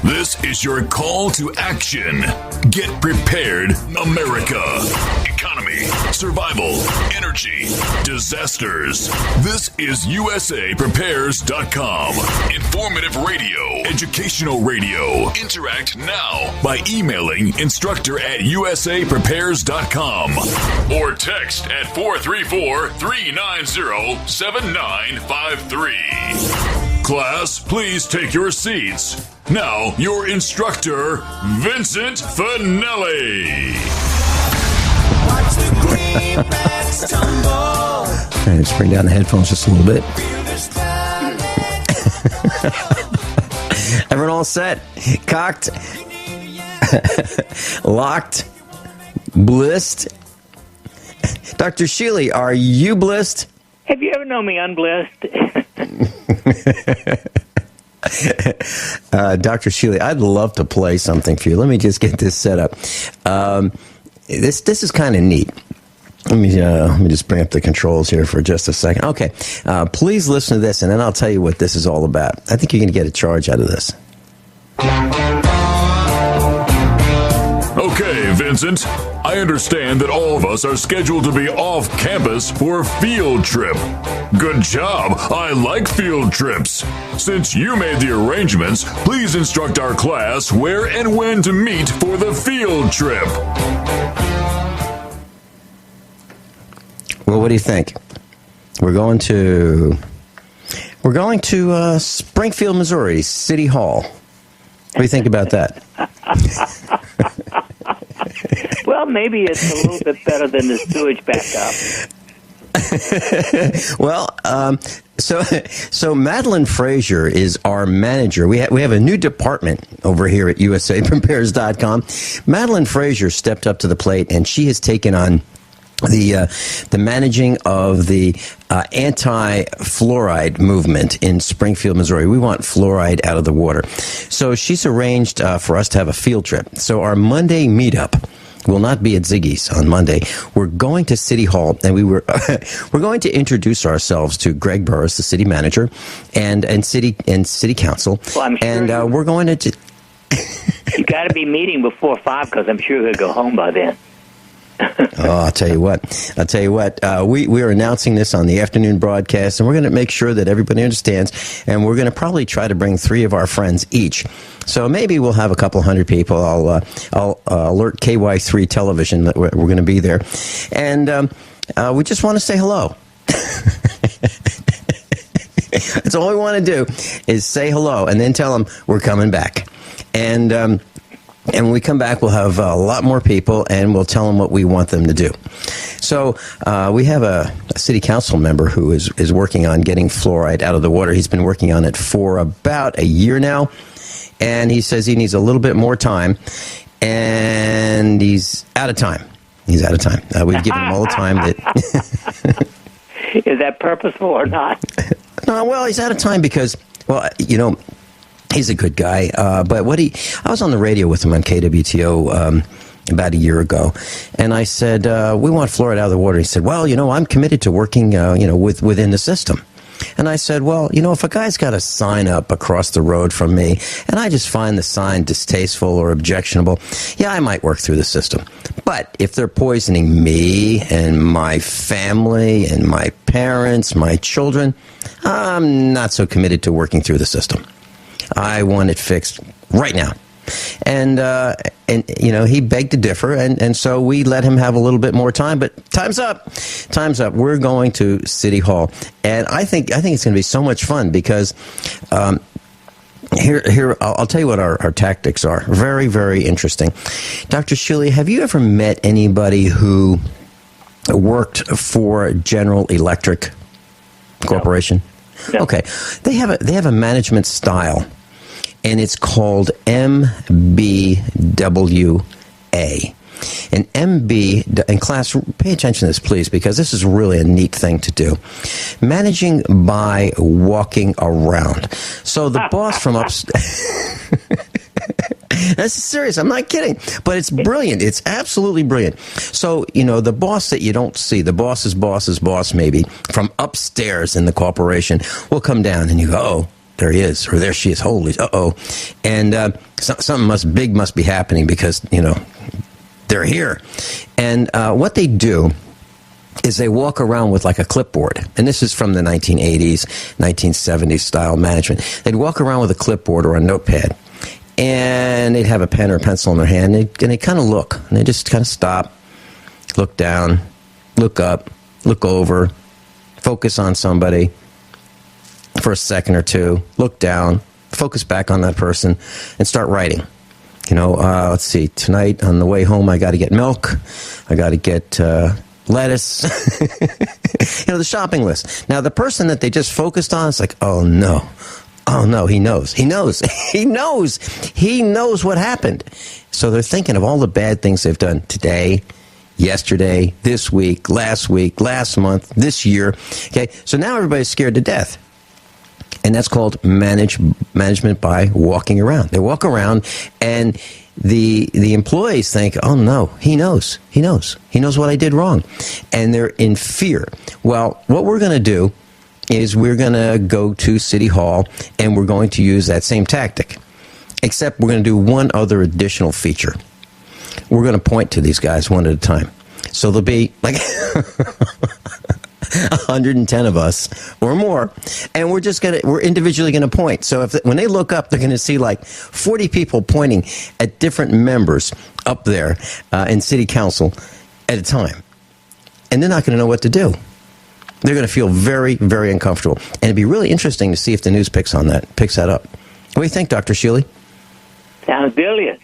This is your call to action. Get prepared, America. Economy, survival, energy, disasters. This is USAPrepares.com. Informative radio, educational radio. Interact now by emailing instructor@USAPrepares.com or text at 434-390-7953. Class, please take your seats. Now, your instructor, Vincent Finelli. Watch the greenbacks tumble. Okay, let's bring down the headphones just a little bit. Everyone all set? Cocked? Locked? Blissed? Dr. Shealy, are you blissed? Have you ever known me unblessed? Dr. Shealy, I'd love to play something for you. Let me just get this set up. This is kind of neat. Let me just bring up the controls here for just a second. Okay, please listen to this, and then I'll tell you what this is all about. I think you're going to get a charge out of this. Okay, Vincent. I understand that all of us are scheduled to be off campus for a field trip. Good job. I like field trips. Since you made the arrangements, please instruct our class where and when to meet for the field trip. Well, what do you think? We're going to Springfield, Missouri, City Hall. What do you think about that? Well, maybe it's a little bit better than the sewage backup. Well, so Madeline Frazier is our manager. We have a new department over here at USAPrepares.com. Madeline Frazier stepped up to the plate, and she has taken on the managing of the anti-fluoride movement in Springfield, Missouri. We want fluoride out of the water. So she's arranged for us to have a field trip. So our Monday meetup will not be at Ziggy's on Monday. We're going to City Hall, and we're going to introduce ourselves to Greg Burris, the city manager, and city council. Well, I'm sure and we're going to. You got to be meeting before 5 because I'm sure he'll go home by then. Oh, I'll tell you what. We are announcing this on the afternoon broadcast, and we're going to make sure that everybody understands, and we're going to probably try to bring 3 of our friends each. So maybe we'll have a couple hundred people. I'll alert KY3 television that we're going to be there. And we just want to say hello. That's all we want to do is say hello and then tell them we're coming back. And when we come back, we'll have a lot more people, and we'll tell them what we want them to do. So we have a city council member who is working on getting fluoride out of the water. He's been working on it for about a year now, and he says he needs a little bit more time, and he's out of time. We've given him all the time that... Is that purposeful or not? No, well, he's out of time because, well, he's a good guy, but I was on the radio with him on KWTO about a year ago, and I said, we want fluoride out of the water. He said, well, I'm committed to working, within the system. And I said, well, if a guy's got a sign up across the road from me, and I just find the sign distasteful or objectionable, yeah, I might work through the system. But if they're poisoning me and my family and my parents, my children, I'm not so committed to working through the system. I want it fixed right now. And he begged to differ, and so we let him have a little bit more time. But time's up. We're going to City Hall, and I think it's going to be so much fun because here I'll tell you what our tactics are. Very, very interesting. Dr. Shealy, have you ever met anybody who worked for General Electric Corporation? No. Okay, they have a management style, and it's called MBWA. And and class, pay attention to this, please, because this is really a neat thing to do. Managing by walking around. So the boss from upstairs... That's serious. I'm not kidding. But it's brilliant. It's absolutely brilliant. So, the boss that you don't see, the boss's boss maybe, from upstairs in the corporation, will come down and you go, oh, there he is, or there she is. Holy, uh-oh. And something big must be happening because, they're here. And what they do is they walk around with like a clipboard. And this is from the 1980s, 1970s style management. They'd walk around with a clipboard or a notepad. And they'd have a pen or a pencil in their hand. And they kind of look. And they just kind of stop, look down, look up, look over, focus on somebody for a second or two, look down, focus back on that person, and start writing. Let's see, tonight on the way home, I got to get milk. I got to get lettuce. The shopping list. Now, the person that they just focused on is like, oh, no, he knows. He knows what happened. So they're thinking of all the bad things they've done today, yesterday, this week, last month, this year. Okay, so now everybody's scared to death. And that's called management by walking around. They walk around, and the employees think, oh, no, he knows. He knows what I did wrong. And they're in fear. Well, what we're going to do is we're going to go to City Hall, and we're going to use that same tactic. Except we're going to do one other additional feature. We're going to point to these guys one at a time. So there'll be like 110 of us or more, and we're individually going to point. So when they look up, they're going to see like 40 people pointing at different members up there in City Council at a time, and they're not going to know what to do. They're going to feel very, very uncomfortable, and it'd be really interesting to see if the news picks that up. What do you think, Dr. Shealy? Sounds brilliant.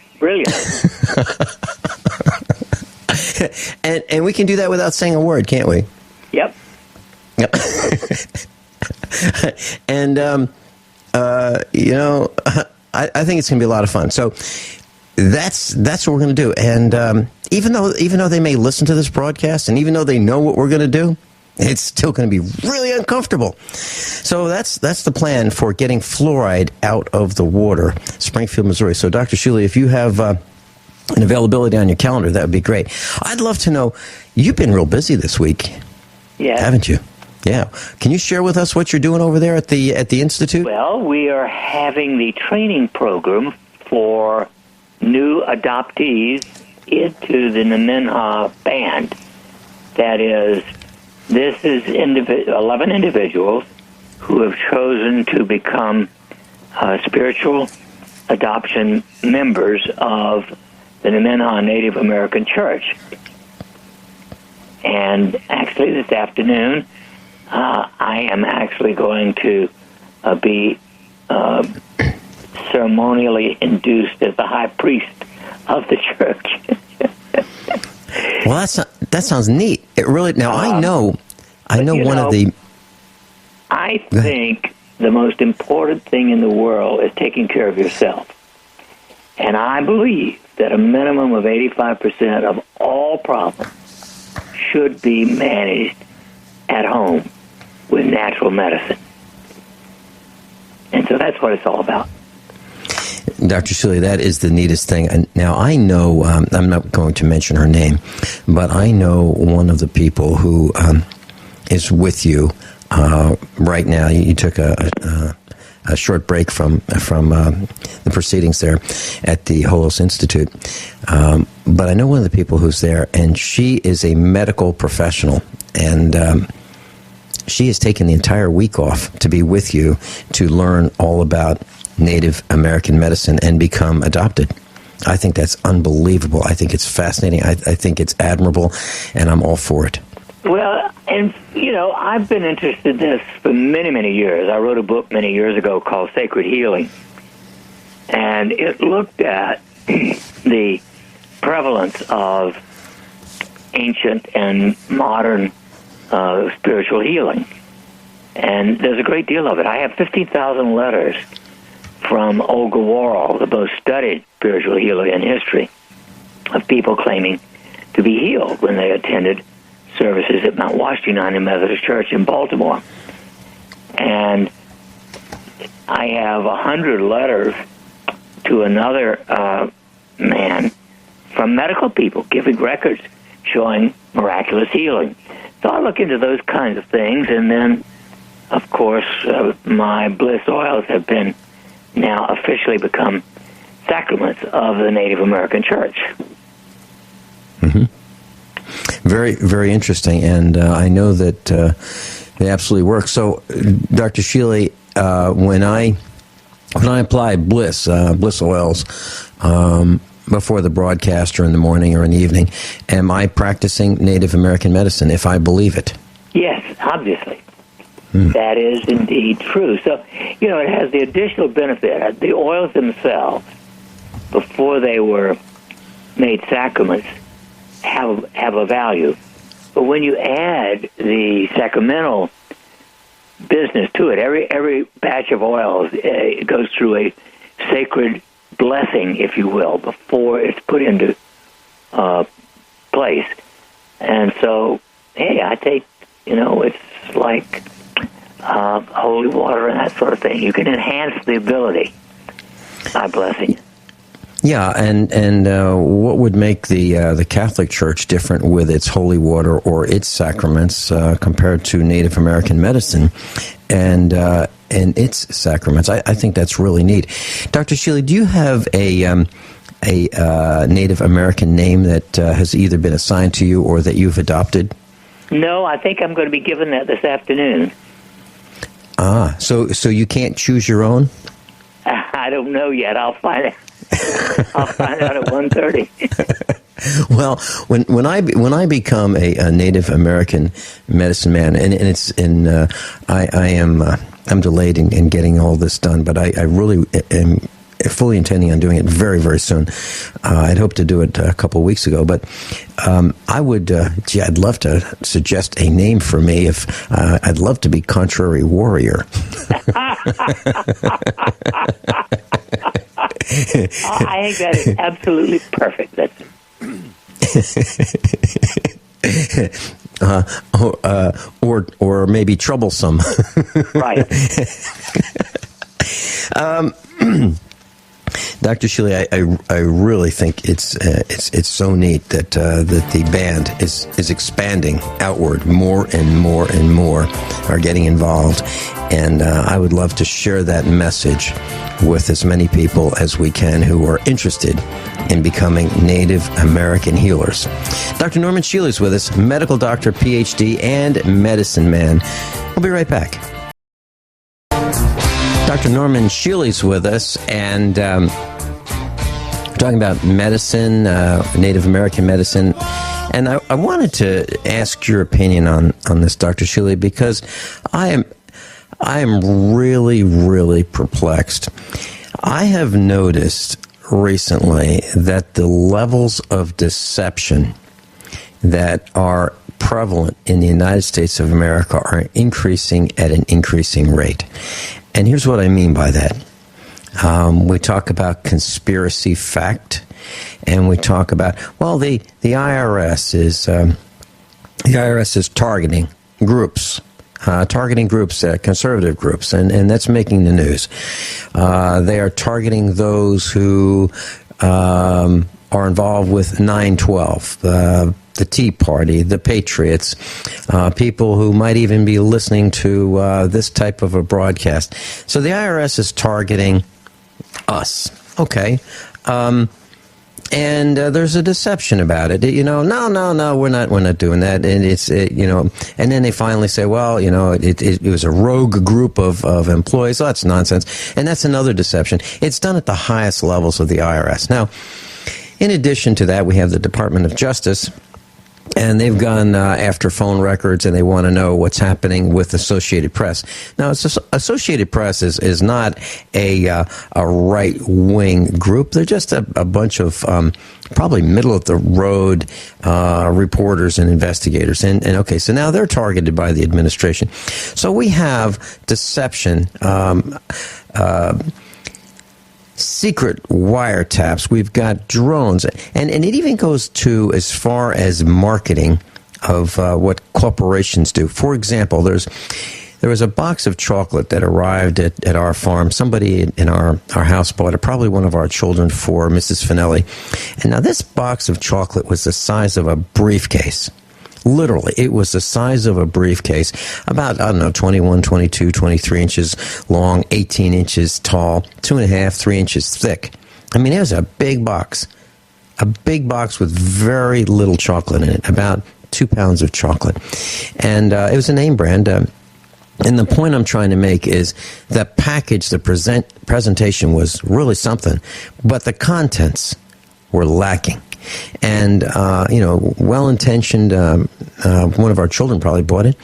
And we can do that without saying a word, can't we? Yep. And I think it's going to be a lot of fun. So that's what we're going to do. And even though they may listen to this broadcast, and even though they know what we're going to do, it's still going to be really uncomfortable. So that's the plan for getting fluoride out of the water, Springfield, Missouri. So, Dr. Shealy, if you have an availability on your calendar, that would be great. I'd love to know, you've been real busy this week, haven't you? Yeah. Can you share with us what you're doing over there at the Institute? Well, we are having the training program for new adoptees into the Nemenha band. That is, this is 11 individuals who have chosen to become spiritual adoption members of the Nemenha Native American Church. And actually this afternoon, I am actually going to be ceremonially induced as the high priest of the church. Well, that sounds neat. It really. Now I know one of the. I think the most important thing in the world is taking care of yourself, and I believe that a minimum of 85% of all problems should be managed at home with natural medicine, and so that's what it's all about. Dr. Shealy, that is the neatest thing. And now I know, I'm not going to mention her name, but I know one of the people who is with you right now. You took a short break from the proceedings there at the Holos Institute. But I know one of the people who's there, and she is a medical professional, and she has taken the entire week off to be with you to learn all about Native American medicine and become adopted. I think that's unbelievable. I think it's fascinating. I think it's admirable, and I'm all for it. Well, and, I've been interested in this for many, many years. I wrote a book many years ago called Sacred Healing, and it looked at the prevalence of ancient and modern spiritual healing. And there's a great deal of it. I have 15,000 letters from Olga Warhol, the most studied spiritual healer in history, of people claiming to be healed when they attended services at Mount Washington United Methodist Church in Baltimore. And I have 100 letters to another man from medical people giving records showing miraculous healing. So I look into those kinds of things, and then of course, my bliss oils have been now officially become sacraments of the Native American Church. Mm-hmm. Very, very interesting, and I know that they absolutely work. So, Dr. Shealy, when I apply bliss oils before the broadcast or in the morning or in the evening, am I practicing Native American medicine if I believe it? Yes, obviously. That is indeed true. So, it has the additional benefit. The oils themselves, before they were made sacraments, have a value. But when you add the sacramental business to it, every batch of oils it goes through a sacred blessing, if you will, before it's put into place. And so, hey, I take, it's like holy water and that sort of thing. You can enhance the ability by blessing it. Yeah, and what would make the Catholic Church different with its holy water or its sacraments compared to Native American medicine and its sacraments? I think that's really neat. Dr. Shealy, do you have a Native American name that has either been assigned to you or that you've adopted? No, I think I'm going to be given that this afternoon. Ah, so you can't choose your own? I don't know yet. I'll find out. I'll find out at 1:30. Well, when I become a Native American medicine man, and it's I'm delayed in getting all this done, but I really am fully intending on doing it very, very soon. I'd hoped to do it a couple of weeks ago, but I would. I'd love to suggest a name for me. If I'd love to be Contrary Warrior. I think that is absolutely perfect. That's or maybe troublesome. right. Dr. Shealy, I really think it's so neat that the band is expanding outward. More and more and more are getting involved, and I would love to share that message with as many people as we can who are interested in becoming Native American healers. Dr. Norman Shealy is with us, medical doctor, PhD, and medicine man. We'll be right back. Dr. Norman Shealy's with us, and we're talking about medicine, Native American medicine. And I wanted to ask your opinion on this, Dr. Shealy, because I am really, really perplexed. I have noticed recently that the levels of deception that are prevalent in the United States of America are increasing at an increasing rate. And here's what I mean by that. We talk about conspiracy fact, and we talk about, well, the IRS is targeting groups, conservative groups, and that's making the news. They are targeting those who are involved with 9/12, the Tea Party, the Patriots, people who might even be listening to this type of a broadcast. So the IRS is targeting us. Okay. And there's a deception about it. No, we're not doing that. And it's, and then they finally say, well, it was a rogue group of employees. Oh, that's nonsense. And that's another deception. It's done at the highest levels of the IRS. Now, in addition to that, we have the Department of Justice, and they've gone after phone records, and they want to know what's happening with Associated Press. Now, Associated Press is not a right-wing group. They're just a bunch of probably middle-of-the-road reporters and investigators. And okay, so now they're targeted by the administration. So we have deception, secret wiretaps, we've got drones, and it even goes to as far as marketing of what corporations do. For example, there was a box of chocolate that arrived at our farm. Somebody in our house bought it, probably one of our children, for Mrs. Finelli. And now this box of chocolate was the size of a briefcase. Literally, it was the size of a briefcase, about, 21, 22, 23 inches long, 18 inches tall, 2.5, 3 inches thick. I mean, it was a big box with very little chocolate in it, about 2 pounds of chocolate. And it was a name brand. And the point I'm trying to make is the package, the presentation was really something, but the contents were lacking. And, well-intentioned, one of our children probably bought it.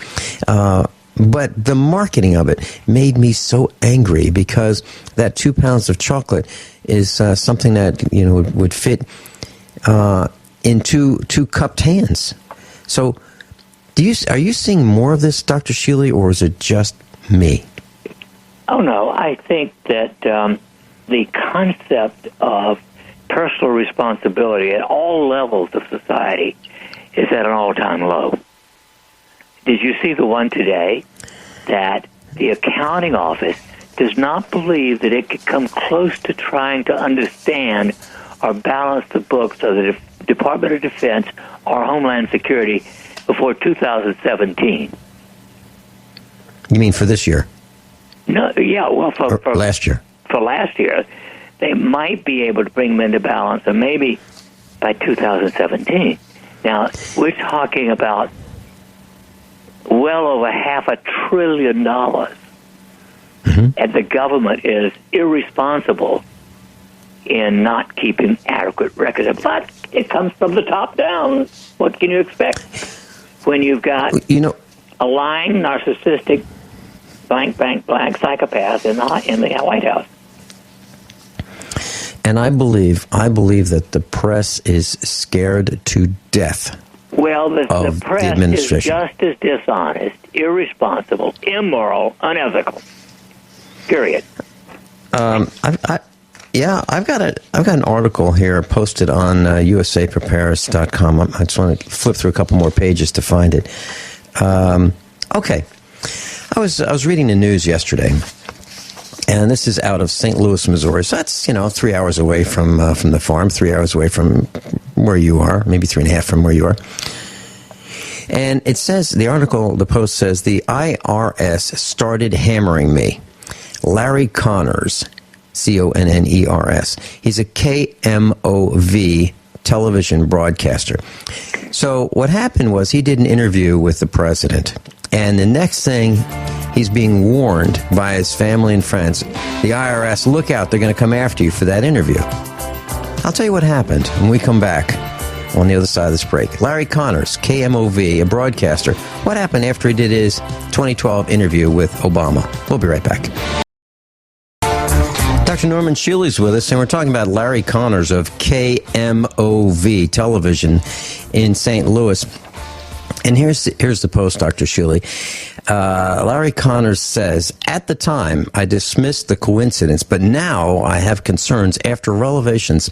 But the marketing of it made me so angry because that 2 pounds of chocolate is something that, would fit in two cupped hands. So are you seeing more of this, Dr. Shealy, or is it just me? Oh, no. I think that the concept of personal responsibility at all levels of society is at an all-time low. Did you see the one today that the accounting office does not believe that it could come close to trying to understand or balance the books of the Department of Defense or Homeland Security before 2017? You mean for this year? No, yeah, well, for last year. For last year, they might be able to bring them into balance, and maybe by 2017. Now, we're talking about well over $500 billion, and the government is irresponsible in not keeping adequate records. But it comes from the top down. What can you expect when you've got a lying, narcissistic, blank psychopath in the White House? And I believe that the press is scared to death. Well, the press is just as dishonest, irresponsible, immoral, unethical. Period. I've got an article here posted on usapreparedness.com. I just want to flip through a couple more pages to find it. Okay, I was reading the news yesterday. And this is out of St. Louis, Missouri. So that's, 3 hours away from the farm, 3 hours away from where you are, maybe 3.5 from where you are. And it says, the post says, the IRS started hammering me. Larry Connors, Conners. He's a KMOV television broadcaster. So what happened was he did an interview with the president. And the next thing, he's being warned by his family and friends, the IRS, look out, they're going to come after you for that interview. I'll tell you what happened when we come back on the other side of this break. Larry Connors, KMOV, a broadcaster. What happened after he did his 2012 interview with Obama? We'll be right back. Dr. Norman Shealy's with us, and we're talking about Larry Connors of KMOV Television in St. Louis. And here's the post, Dr. Shealy. Larry Connors says, at the time, I dismissed the coincidence, but now I have concerns after revelations,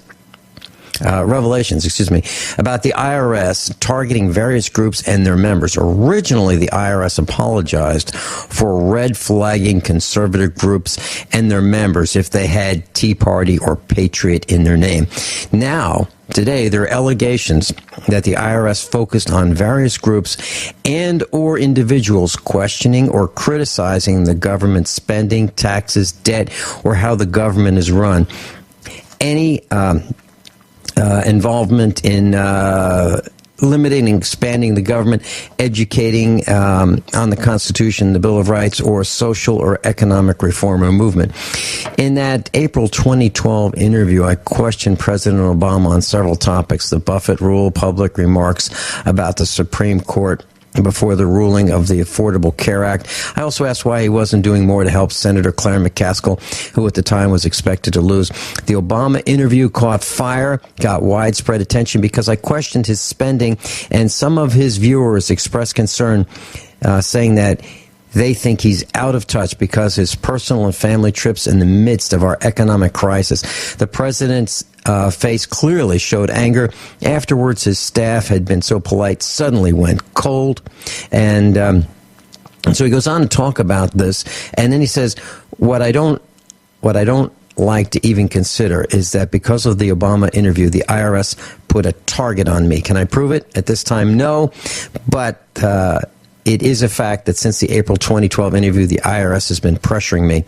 about the IRS targeting various groups and their members. Originally, the IRS apologized for red flagging conservative groups and their members if they had Tea Party or Patriot in their name. Now, today, there are allegations that the IRS focused on various groups and or individuals questioning or criticizing the government's spending, taxes, debt, or how the government is run. Any involvement in limiting and expanding the government, educating on the Constitution, the Bill of Rights, or social or economic reform or movement. In that April 2012 interview, I questioned President Obama on several topics: the Buffett rule, public remarks about the Supreme Court before the ruling of the Affordable Care Act. I also asked why he wasn't doing more to help Senator Claire McCaskill, who at the time was expected to lose. The Obama interview caught fire, got widespread attention because I questioned his spending, and some of his viewers expressed concern, saying that they think he's out of touch because his personal and family trips in the midst of our economic crisis. The president's face clearly showed anger. Afterwards, his staff had been so polite, suddenly went cold. And so he goes on to talk about this. And then he says, what I don't like to even consider is that because of the Obama interview, the IRS put a target on me. Can I prove it? At this time, no. But it is a fact that since the April 2012 interview, the IRS has been pressuring me.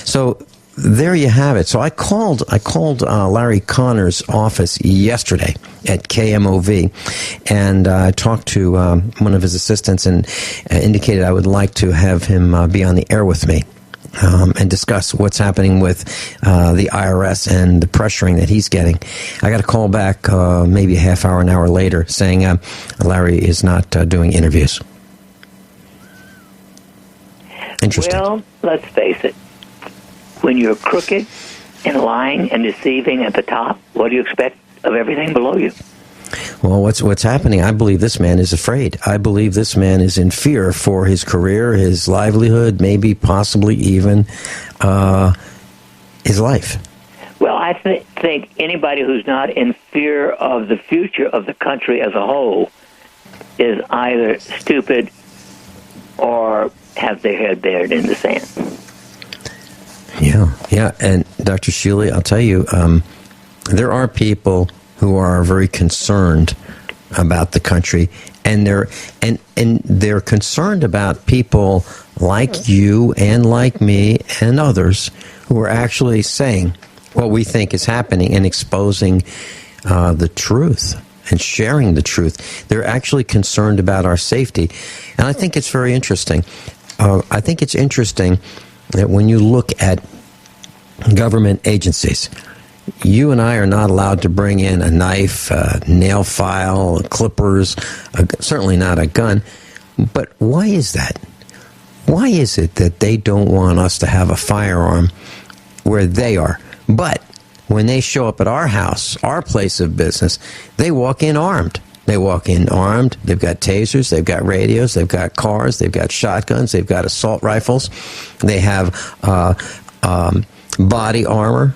So there you have it. So I called Larry Connor's office yesterday at KMOV, and I talked to one of his assistants and indicated I would like to have him be on the air with me and discuss what's happening with the IRS and the pressuring that he's getting. I got a call back maybe a half hour, an hour later saying Larry is not doing interviews. Interesting. Well, let's face it. When you're crooked and lying and deceiving at the top, what do you expect of everything below you? Well, what's happening? I believe this man is afraid. I believe this man is in fear for his career, his livelihood, maybe possibly even his life. Well, I think anybody who's not in fear of the future of the country as a whole is either stupid or have their head buried in the sand. Yeah. And Dr. Shealy, I'll tell you, there are people who are very concerned about the country, and they're concerned about people like you and like me and others who are actually saying what we think is happening and exposing the truth and sharing the truth. They're actually concerned about our safety, and I think it's very interesting. I think it's interesting that when you look at government agencies, you and I are not allowed to bring in a knife, a nail file, clippers, certainly not a gun. But why is that? Why is it that they don't want us to have a firearm where they are? But when they show up at our house, our place of business, they walk in armed. They walk in armed. They've got tasers. They've got radios. They've got cars. They've got shotguns. They've got assault rifles. They have body armor.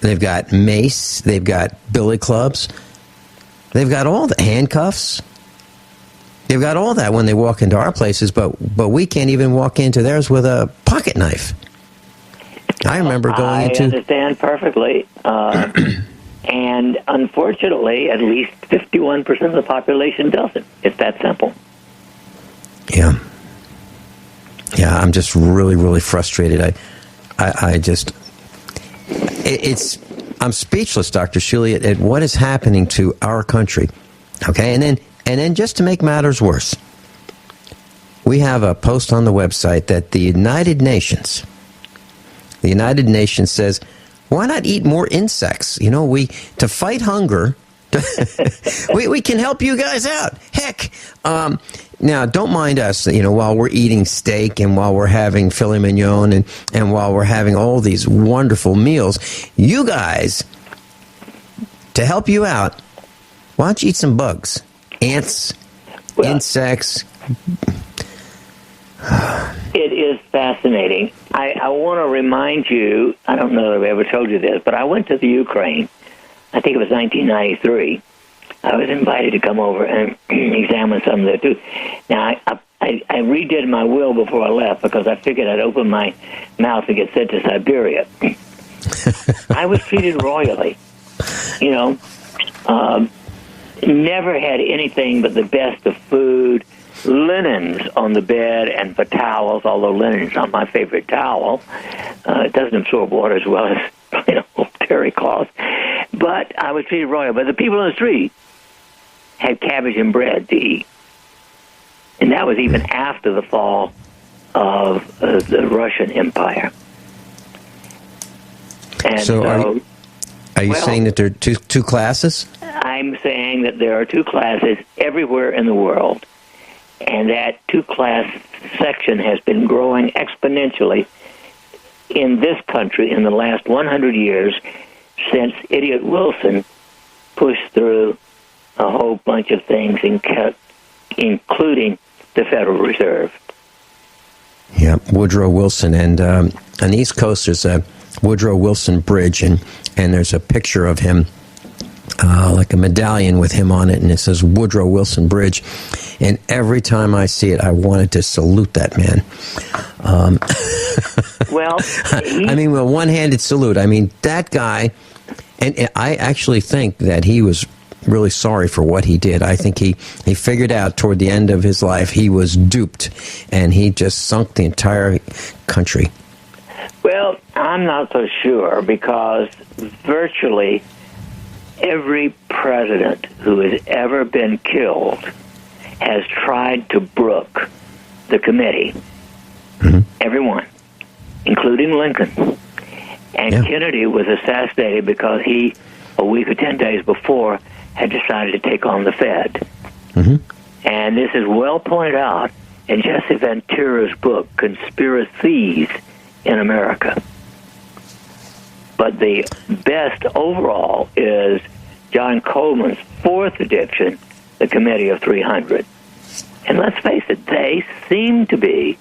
They've got mace. They've got billy clubs. They've got all the handcuffs. They've got all that when they walk into our places, but we can't even walk into theirs with a pocket knife. I remember going into... I understand perfectly. And unfortunately, at least 51% of the population doesn't. It's that simple. Yeah. Yeah, I'm just really, really frustrated. I'm speechless, Dr. Shealy, at what is happening to our country. Okay, and then just to make matters worse, we have a post on the website that the United Nations says, why not eat more insects? You know, to fight hunger, we can help you guys out. Heck, now don't mind us, you know, while we're eating steak and while we're having filet mignon and while we're having all these wonderful meals, you guys, to help you out, why don't you eat some bugs? Ants, insects. It is fascinating. I want to remind you, I don't know if I ever told you this, but I went to the Ukraine. I think it was 1993. I was invited to come over and examine some of their too. Now, I redid my will before I left because I figured I'd open my mouth and get sent to Siberia. I was treated royally. You know, never had anything but the best of food, linens on the bed, and for towels, although linen is not my favorite towel. It doesn't absorb water as well as, you know, terry cloth. But I was treated royal. But the people on the street had cabbage and bread to eat. And that was even after the fall of the Russian Empire. And so are you saying that there are two classes? I'm saying that there are two classes everywhere in the world. And that two-class section has been growing exponentially in this country in the last 100 years since Idiot Wilson pushed through a whole bunch of things, including the Federal Reserve. Yeah, Woodrow Wilson. And on the East Coast, there's a Woodrow Wilson Bridge, and there's a picture of him, like a medallion with him on it, and it says Woodrow Wilson Bridge. And every time I see it, I wanted to salute that man. Well, I mean, with a one-handed salute. I mean, that guy, and I actually think that he was really sorry for what he did. I think he figured out toward the end of his life he was duped, and he just sunk the entire country. well, I'm not so sure, because virtually every president who has ever been killed has tried to brook the committee. Mm-hmm. Everyone, including Lincoln. And Yeah. Kennedy was assassinated because he, a week or 10 days before, had decided to take on the Fed. Mm-hmm. And this is well pointed out in Jesse Ventura's book, Conspiracies in America. But the best overall is John Coleman's fourth edition, The Committee of 300. And let's face it, they seem to be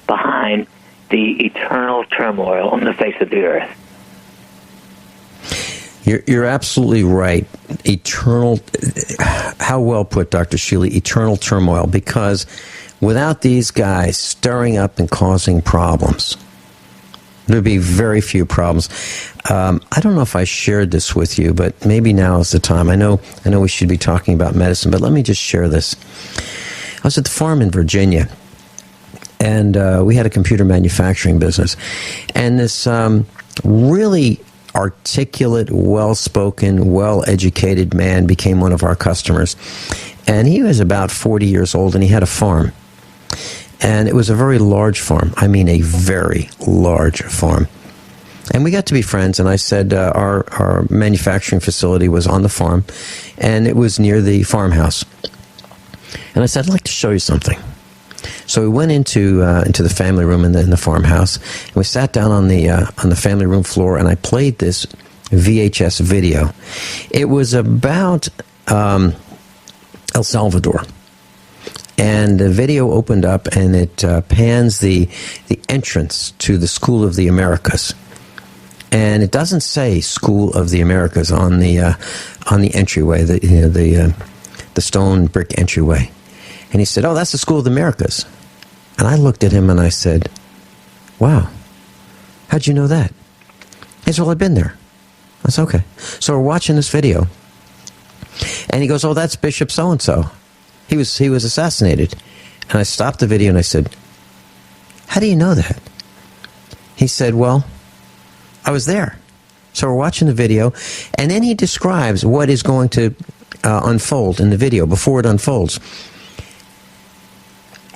behind the eternal turmoil on the face of the earth. You're absolutely right. Eternal, how well put, Dr. Shealy, eternal turmoil, because without these guys stirring up and causing problems, there'd be very few problems. I don't know if I shared this with you, but maybe now is the time. I know we should be talking about medicine, but let me just share this. I was at the farm in Virginia, and we had a computer manufacturing business, and this really articulate, well-spoken, well-educated man became one of our customers. And he was about 40 years old, and he had a farm. And it was a very large farm. I mean, a very large farm. And we got to be friends, and I said our manufacturing facility was on the farm, and it was near the farmhouse. And I said, I'd like to show you something. So we went into the family room in the farmhouse, and we sat down on the family room floor, and I played this VHS video. It was about El Salvador, and the video opened up, and it pans the entrance to the School of the Americas, and it doesn't say School of the Americas on the entryway, the stone brick entryway. And he said, "Oh, that's the School of the Americas." And I looked at him and I said, "Wow, how'd you know that?" He said, "Well, I've been there." I said, "Okay." So we're watching this video. And he goes, "Oh, that's Bishop so-and-so. He was assassinated." And I stopped the video and I said, "How do you know that?" He said, "Well, I was there." So we're watching the video, and then he describes what is going to unfold in the video before it unfolds.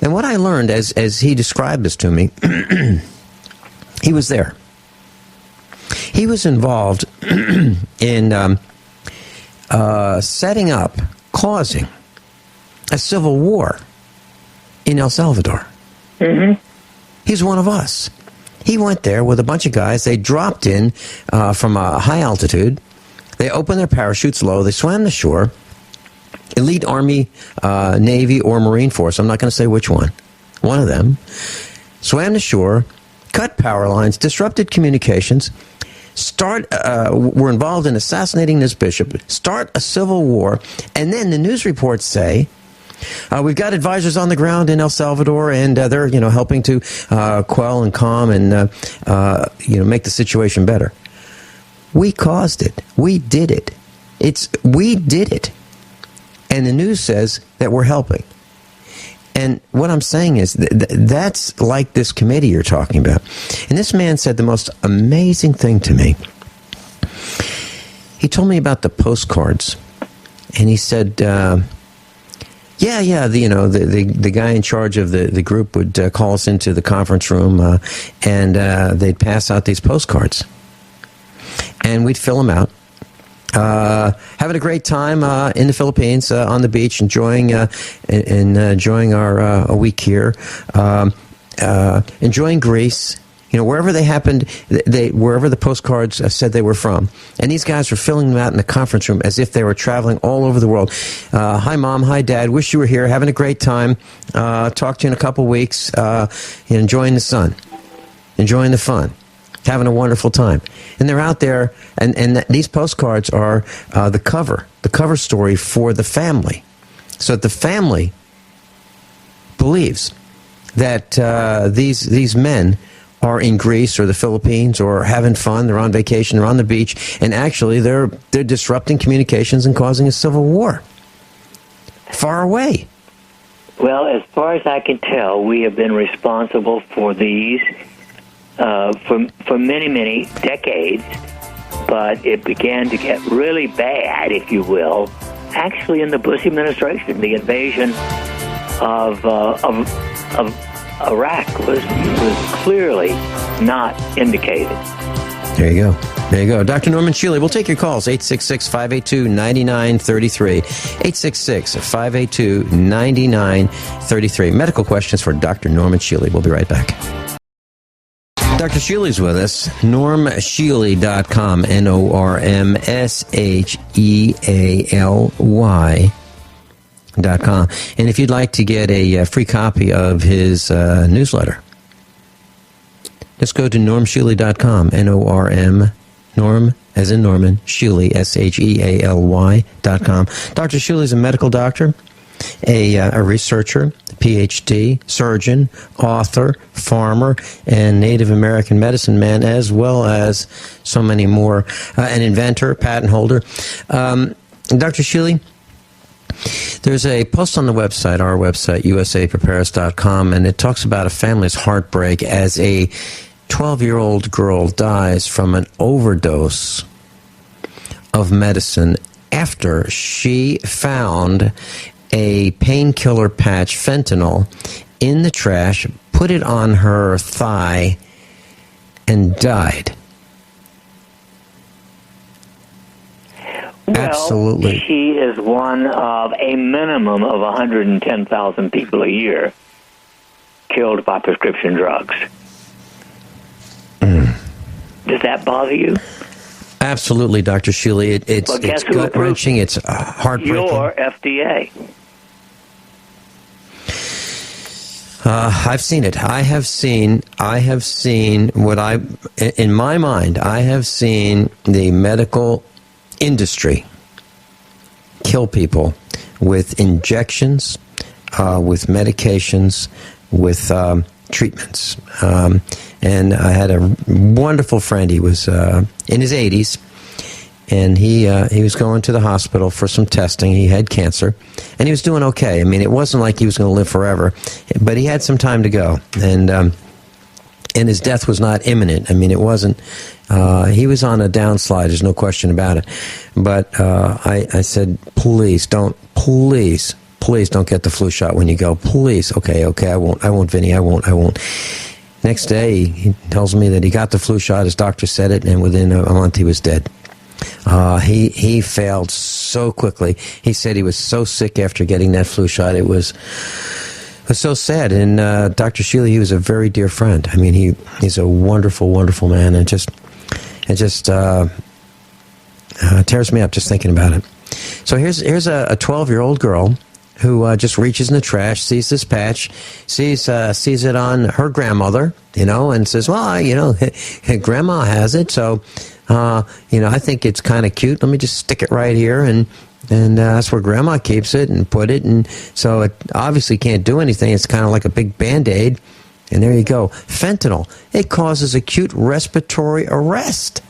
And what I learned as he described this to me, he was there. He was involved in setting up, causing a civil war in El Salvador. Mm-hmm. He's one of us. He went there with a bunch of guys. They dropped in from a high altitude. They opened their parachutes low. They swam the shore. Elite Army, Navy, or Marine Force, I'm not going to say which one of them, swam the shore, cut power lines, disrupted communications, were involved in assassinating this bishop, start a civil war, and then the news reports say, we've got advisors on the ground in El Salvador, and they're helping to quell and calm and make the situation better. We caused it. We did it. We did it. And the news says that we're helping. And what I'm saying is that's like this committee you're talking about. And this man said the most amazing thing to me. He told me about the postcards. And he said, the guy in charge of the group would call us into the conference room, and they'd pass out these postcards. And we'd fill them out. Having a great time in the Philippines on the beach, enjoying our a week here, enjoying Greece. Wherever they happened, wherever the postcards said they were from, and these guys were filling them out in the conference room as if they were traveling all over the world. Hi, Mom. Hi, Dad. Wish you were here. Having a great time. Talk to you in a couple weeks. Enjoying the sun, enjoying the fun. Having a wonderful time. And they're out there, and these postcards are the cover story for the family. So that the family believes that these men are in Greece or the Philippines or having fun. They're on vacation. They're on the beach, and actually they're disrupting communications and causing a civil war far away. Well, as far as I can tell, we have been responsible for these for many, many decades, but it began to get really bad, if you will, actually in the Bush administration. The invasion of Iraq was clearly not indicated. There you go. There you go. Dr. Norman Shealy, we'll take your calls. 866-582-9933. 866-582-9933. Medical questions for Dr. Norman Shealy. We'll be right back. Dr. Shealy's with us. NormShealy.com. NormShealy.com. And if you'd like to get a free copy of his newsletter, just go to NormShealy.com. Norm, as in Norman, Shealy, SHEALY.com. Dr. Shealy is a medical doctor, a researcher, PhD, surgeon, author, farmer, and Native American medicine man, as well as so many more, an inventor, patent holder. Dr. Shealy, there's a post on the website, our website, usapreparedness.com, and it talks about a family's heartbreak as a 12-year-old girl dies from an overdose of medicine after she found a painkiller patch, fentanyl, in the trash, put it on her thigh, and died. Well, Absolutely. She is one of a minimum of 110,000 people a year killed by prescription drugs. Does that bother you? Absolutely, Dr. Shealy. It's gut-wrenching. It's heartbreaking. Your FDA. I've seen it. I have seen what in my mind, I have seen the medical industry kill people with injections, with medications, with treatments. And I had a wonderful friend. He was in his 80s, and he was going to the hospital for some testing. He had cancer, and he was doing okay. I mean, it wasn't like he was going to live forever, but he had some time to go, and his death was not imminent. I mean, it wasn't. He was on a downslide. There's no question about it. But I said, please don't get the flu shot when you go. Please. Okay, I won't, Vinny. I won't. Next day, he tells me that he got the flu shot. His doctor said it, and within a month, he was dead. He failed so quickly. He said he was so sick after getting that flu shot. It was so sad. And Dr. Shealy, he was a very dear friend. I mean, he's a wonderful, wonderful man, and it just tears me up just thinking about it. So here's a 12-year-old girl who just reaches in the trash, sees this patch, sees it on her grandmother, and says, well, grandma has it, so, I think it's kind of cute. Let me just stick it right here, and that's where grandma keeps it and put it, and so it obviously can't do anything. It's kind of like a big Band-Aid, and there you go. Fentanyl, it causes acute respiratory arrest.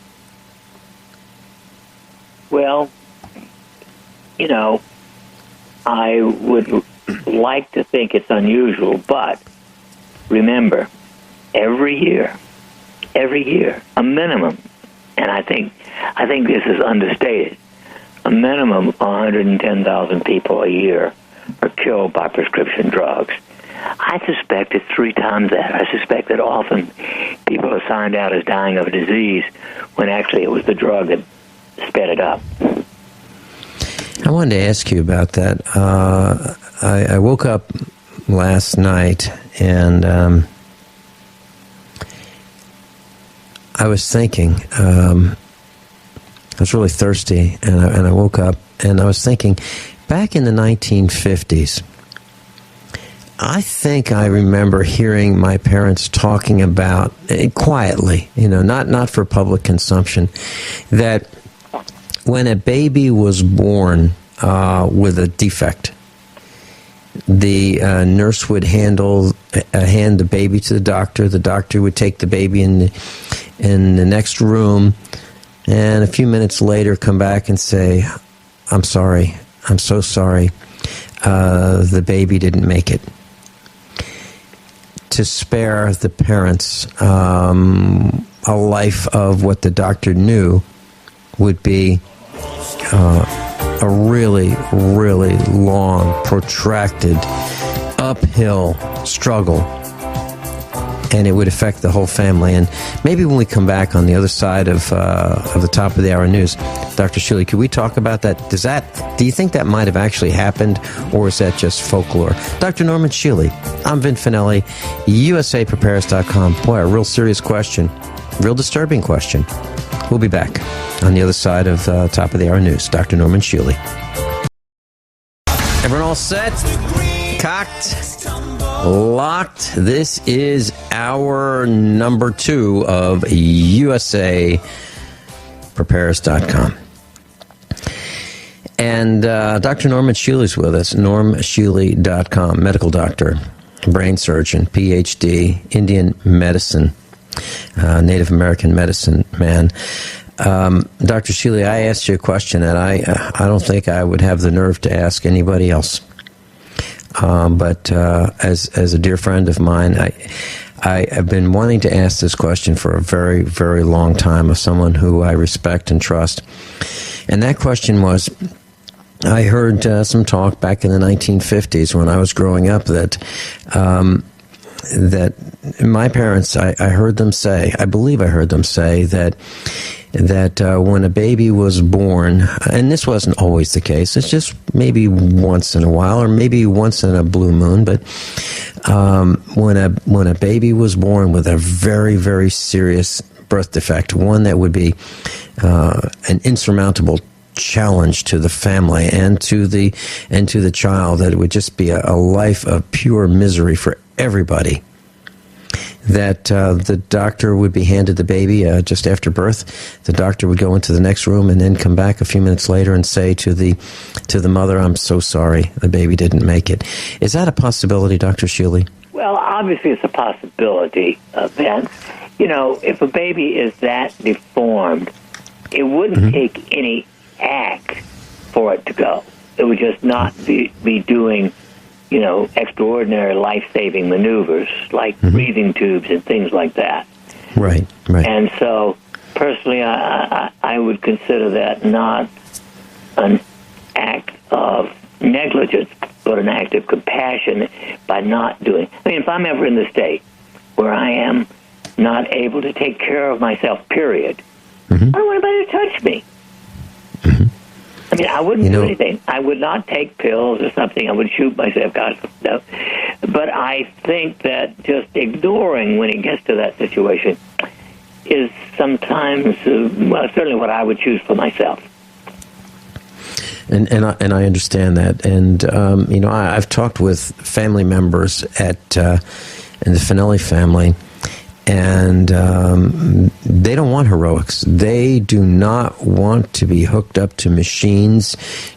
Well, I would like to think it's unusual, but remember, every year, a minimum, and I think this is understated, a minimum of 110,000 people a year are killed by prescription drugs. I suspect it's 3 times that. I suspect that often people are signed out as dying of a disease when actually it was the drug that sped it up. I wanted to ask you about that. I woke up last night and I was thinking, I was really thirsty, and I woke up and I was thinking, back in the 1950s, I think I remember hearing my parents talking about, quietly, not for public consumption, that when a baby was born with a defect, The nurse would hand the baby to the doctor. The doctor would take the baby in the next room, and a few minutes later come back and say, "I'm sorry. I'm so sorry. The baby didn't make it." To spare the parents a life of what the doctor knew would be a really, really long, protracted, uphill struggle. And it would affect the whole family. And maybe when we come back on the other side of the top of the hour news, Dr. Shealy, could we talk about that? Do you think that might have actually happened, or is that just folklore? Dr. Norman Shealy, I'm Vin Finelli, USAPrepares.com. Boy, a real serious question, real disturbing question. We'll be back on the other side of top of the hour news. Dr. Norman Shealy. Everyone all set? Cocked? Locked. This is hour number 2 of USAPrepares.com. And Dr. Norman Shealy's with us, normshealy.com, medical doctor, brain surgeon, PhD, Indian medicine, Native American medicine man. Dr. Shealy, I asked you a question that I don't think I would have the nerve to ask anybody else. But as a dear friend of mine, I have been wanting to ask this question for a very, very long time of someone who I respect and trust. And that question was, I heard some talk back in the 1950s when I was growing up that my parents, I heard them say, I believe I heard them say that when a baby was born, and this wasn't always the case, it's just maybe once in a while or maybe once in a blue moon, but when a baby was born with a very, very serious birth defect, one that would be an insurmountable challenge to the family and to the child, that it would just be a life of pure misery for everybody, that the doctor would be handed the baby just after birth. The doctor would go into the next room and then come back a few minutes later and say to the mother, "I'm so sorry, the baby didn't make it." Is that a possibility, Dr. Shealy? Well, obviously it's a possibility, Vince. You know, if a baby is that deformed, it wouldn't take any act for it to go. It would just not be doing, you know, extraordinary life-saving maneuvers like breathing tubes and things like that. Right. And so, personally, I would consider that not an act of negligence, but an act of compassion by not doing. I mean, if I'm ever in the state where I am not able to take care of myself, period, I don't want anybody to touch me. I mean, I wouldn't do anything. I would not take pills or something. I would shoot myself, God, no. But I think that just ignoring when it gets to that situation is sometimes, well, certainly what I would choose for myself. And I understand that. And, you know, I've talked with family members in the Finelli family, and they don't want heroics. They do not want to be hooked up to machines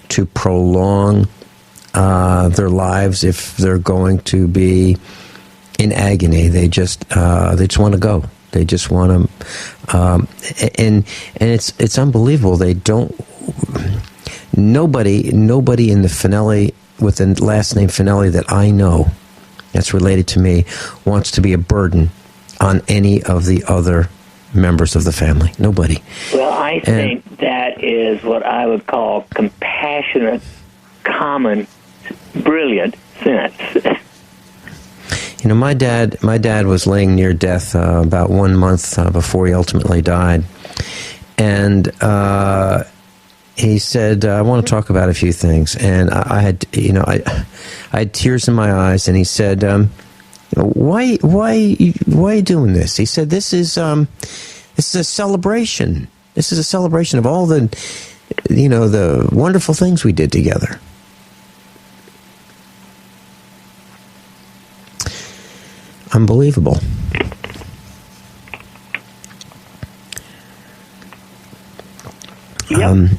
to prolong their lives if they're going to be in agony. They just want to go. They just want to, and it's unbelievable. They don't. Nobody in the Finelli with the last name Finelli that I know that's related to me wants to be a burden on any of the other members of the family. Nobody. Well, I think that is what I would call compassionate, common, brilliant sense. You know, my dad was laying near death about 1 month before he ultimately died, and he said, "I want to talk about a few things." And I had tears in my eyes, and he said, Why are you doing this? He said, this is a celebration. This is a celebration of all the wonderful things we did together. Unbelievable. Yep.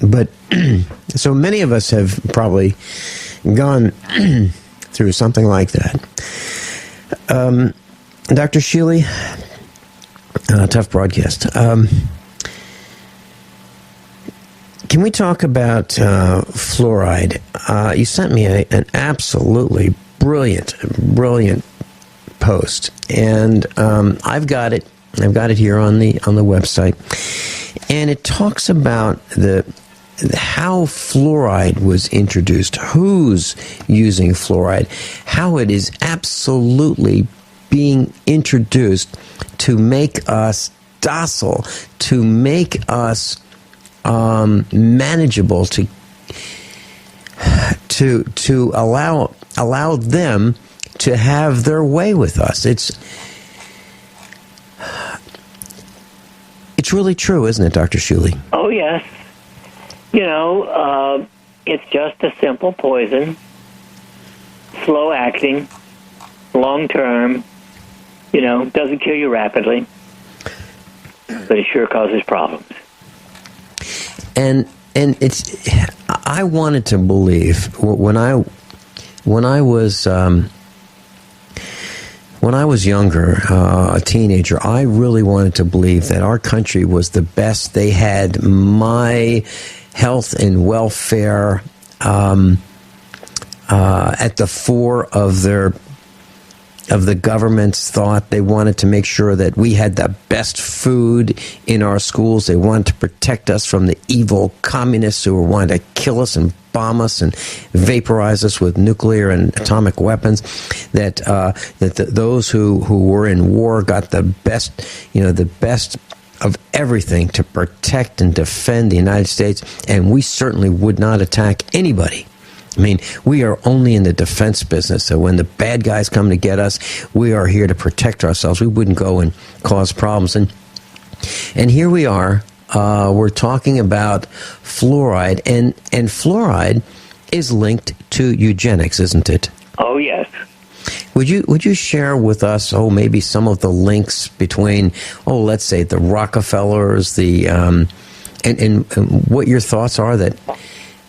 But so many of us have probably gone through something like that. Dr. Shealy, tough broadcast. Can we talk about fluoride? You sent me an absolutely brilliant post, and I've got it. I've got it here on the website, and it talks about how fluoride was introduced, who's using fluoride, how it is absolutely being introduced to make us docile, to make us manageable, to allow them to have their way with us. It's really true, isn't it, Dr. Shealy? Oh, yes. It's just a simple poison, slow acting, long term, doesn't kill you rapidly, but it sure causes problems. And I wanted to believe when I was younger, a teenager, I really wanted to believe that our country was the best. They had my health and welfare at the fore of the government's thought. They wanted to make sure that we had the best food in our schools. They wanted to protect us from the evil communists who wanted to kill us and bomb us and vaporize us with nuclear and atomic weapons. That those who were in war got the best, the best of everything to protect and defend the United States, and we certainly would not attack anybody. I mean, we are only in the defense business, so when the bad guys come to get us, we are here to protect ourselves. We wouldn't go and cause problems. And here we are, we're talking about fluoride, and fluoride is linked to eugenics, isn't it? Oh, yes. Would you share with us, maybe some of the links between, let's say the Rockefellers, and what your thoughts are that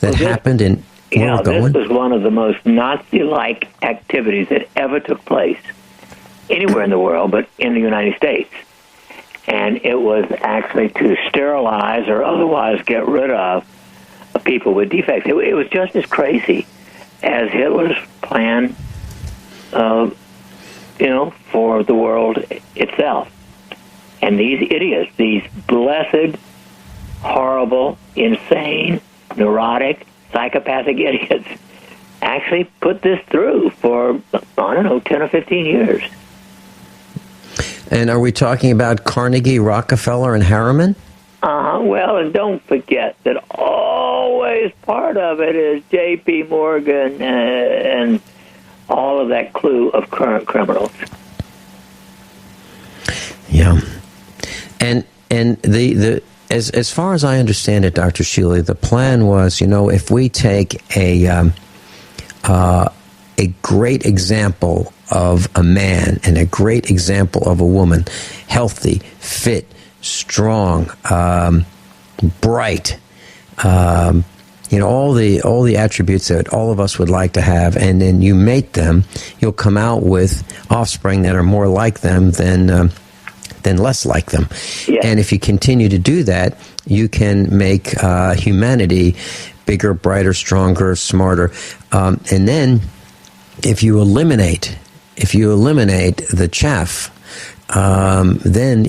happened in where we're going? This was one of the most Nazi-like activities that ever took place anywhere in the world, but in the United States. And it was actually to sterilize or otherwise get rid of people with defects. It was just as crazy as Hitler's plan, for the world itself. And these idiots, these blessed, horrible, insane, neurotic, psychopathic idiots, actually put this through for, 10 or 15 years. And are we talking about Carnegie, Rockefeller, and Harriman? Well, and don't forget that always part of it is J.P. Morgan and all of that crew of current criminals. Yeah. And the as far as I understand it, Dr. Shealy, the plan was, if we take a great example of a man and a great example of a woman, healthy, fit, strong, bright, all the attributes that all of us would like to have, and then you mate them, you'll come out with offspring that are more like them than less like them. Yes. And if you continue to do that, you can make humanity bigger, brighter, stronger, smarter. And then if you eliminate the chaff, then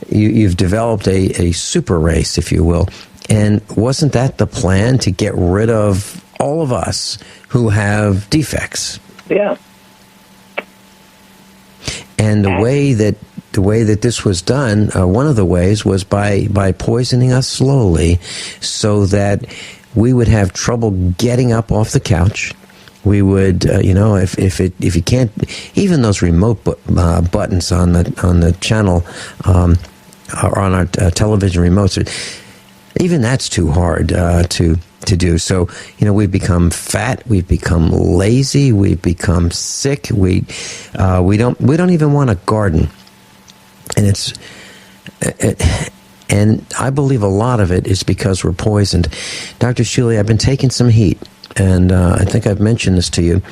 you've developed a super race, if you will. And wasn't that the plan, to get rid of all of us who have defects? Yeah. And the way that this was done, one of the ways was by poisoning us slowly, so that we would have trouble getting up off the couch. We would, if you can't, even those remote buttons on the channel or on our television remotes, even that's too hard to do. So, we've become fat, we've become lazy, we've become sick. We don't even want to garden, and and I believe a lot of it is because we're poisoned. Dr. Shealy, I've been taking some heat and I think I've mentioned this to you,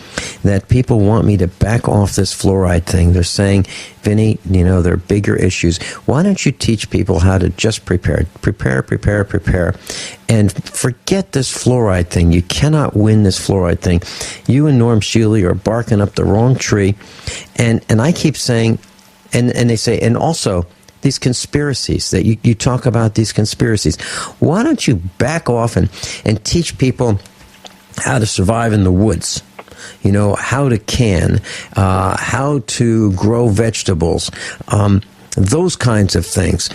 that people want me to back off this fluoride thing. They're saying, Vinny, there are bigger issues. Why don't you teach people how to just prepare, and forget this fluoride thing. You cannot win this fluoride thing. You and Norm Shealy are barking up the wrong tree, and I keep saying, and they say, and also, these conspiracies that you talk about, these conspiracies. Why don't you back off and teach people how to survive in the woods? How to can, how to grow vegetables, those kinds of things.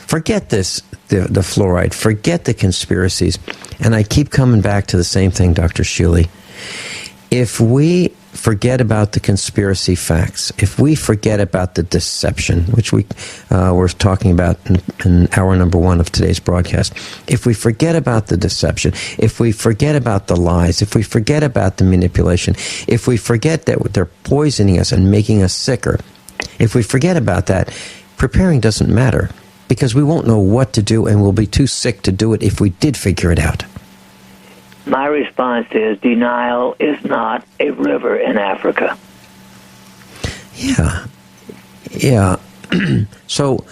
Forget the fluoride, forget the conspiracies. And I keep coming back to the same thing, Dr. Shealy. If we forget about the conspiracy facts, if we forget about the deception, which we were talking about in hour number 1 of today's broadcast, if we forget about the deception, if we forget about the lies, if we forget about the manipulation, if we forget that they're poisoning us and making us sicker, if we forget about that, preparing doesn't matter, because we won't know what to do and we'll be too sick to do it if we did figure it out. My response is denial is not a river in Africa. Yeah. So,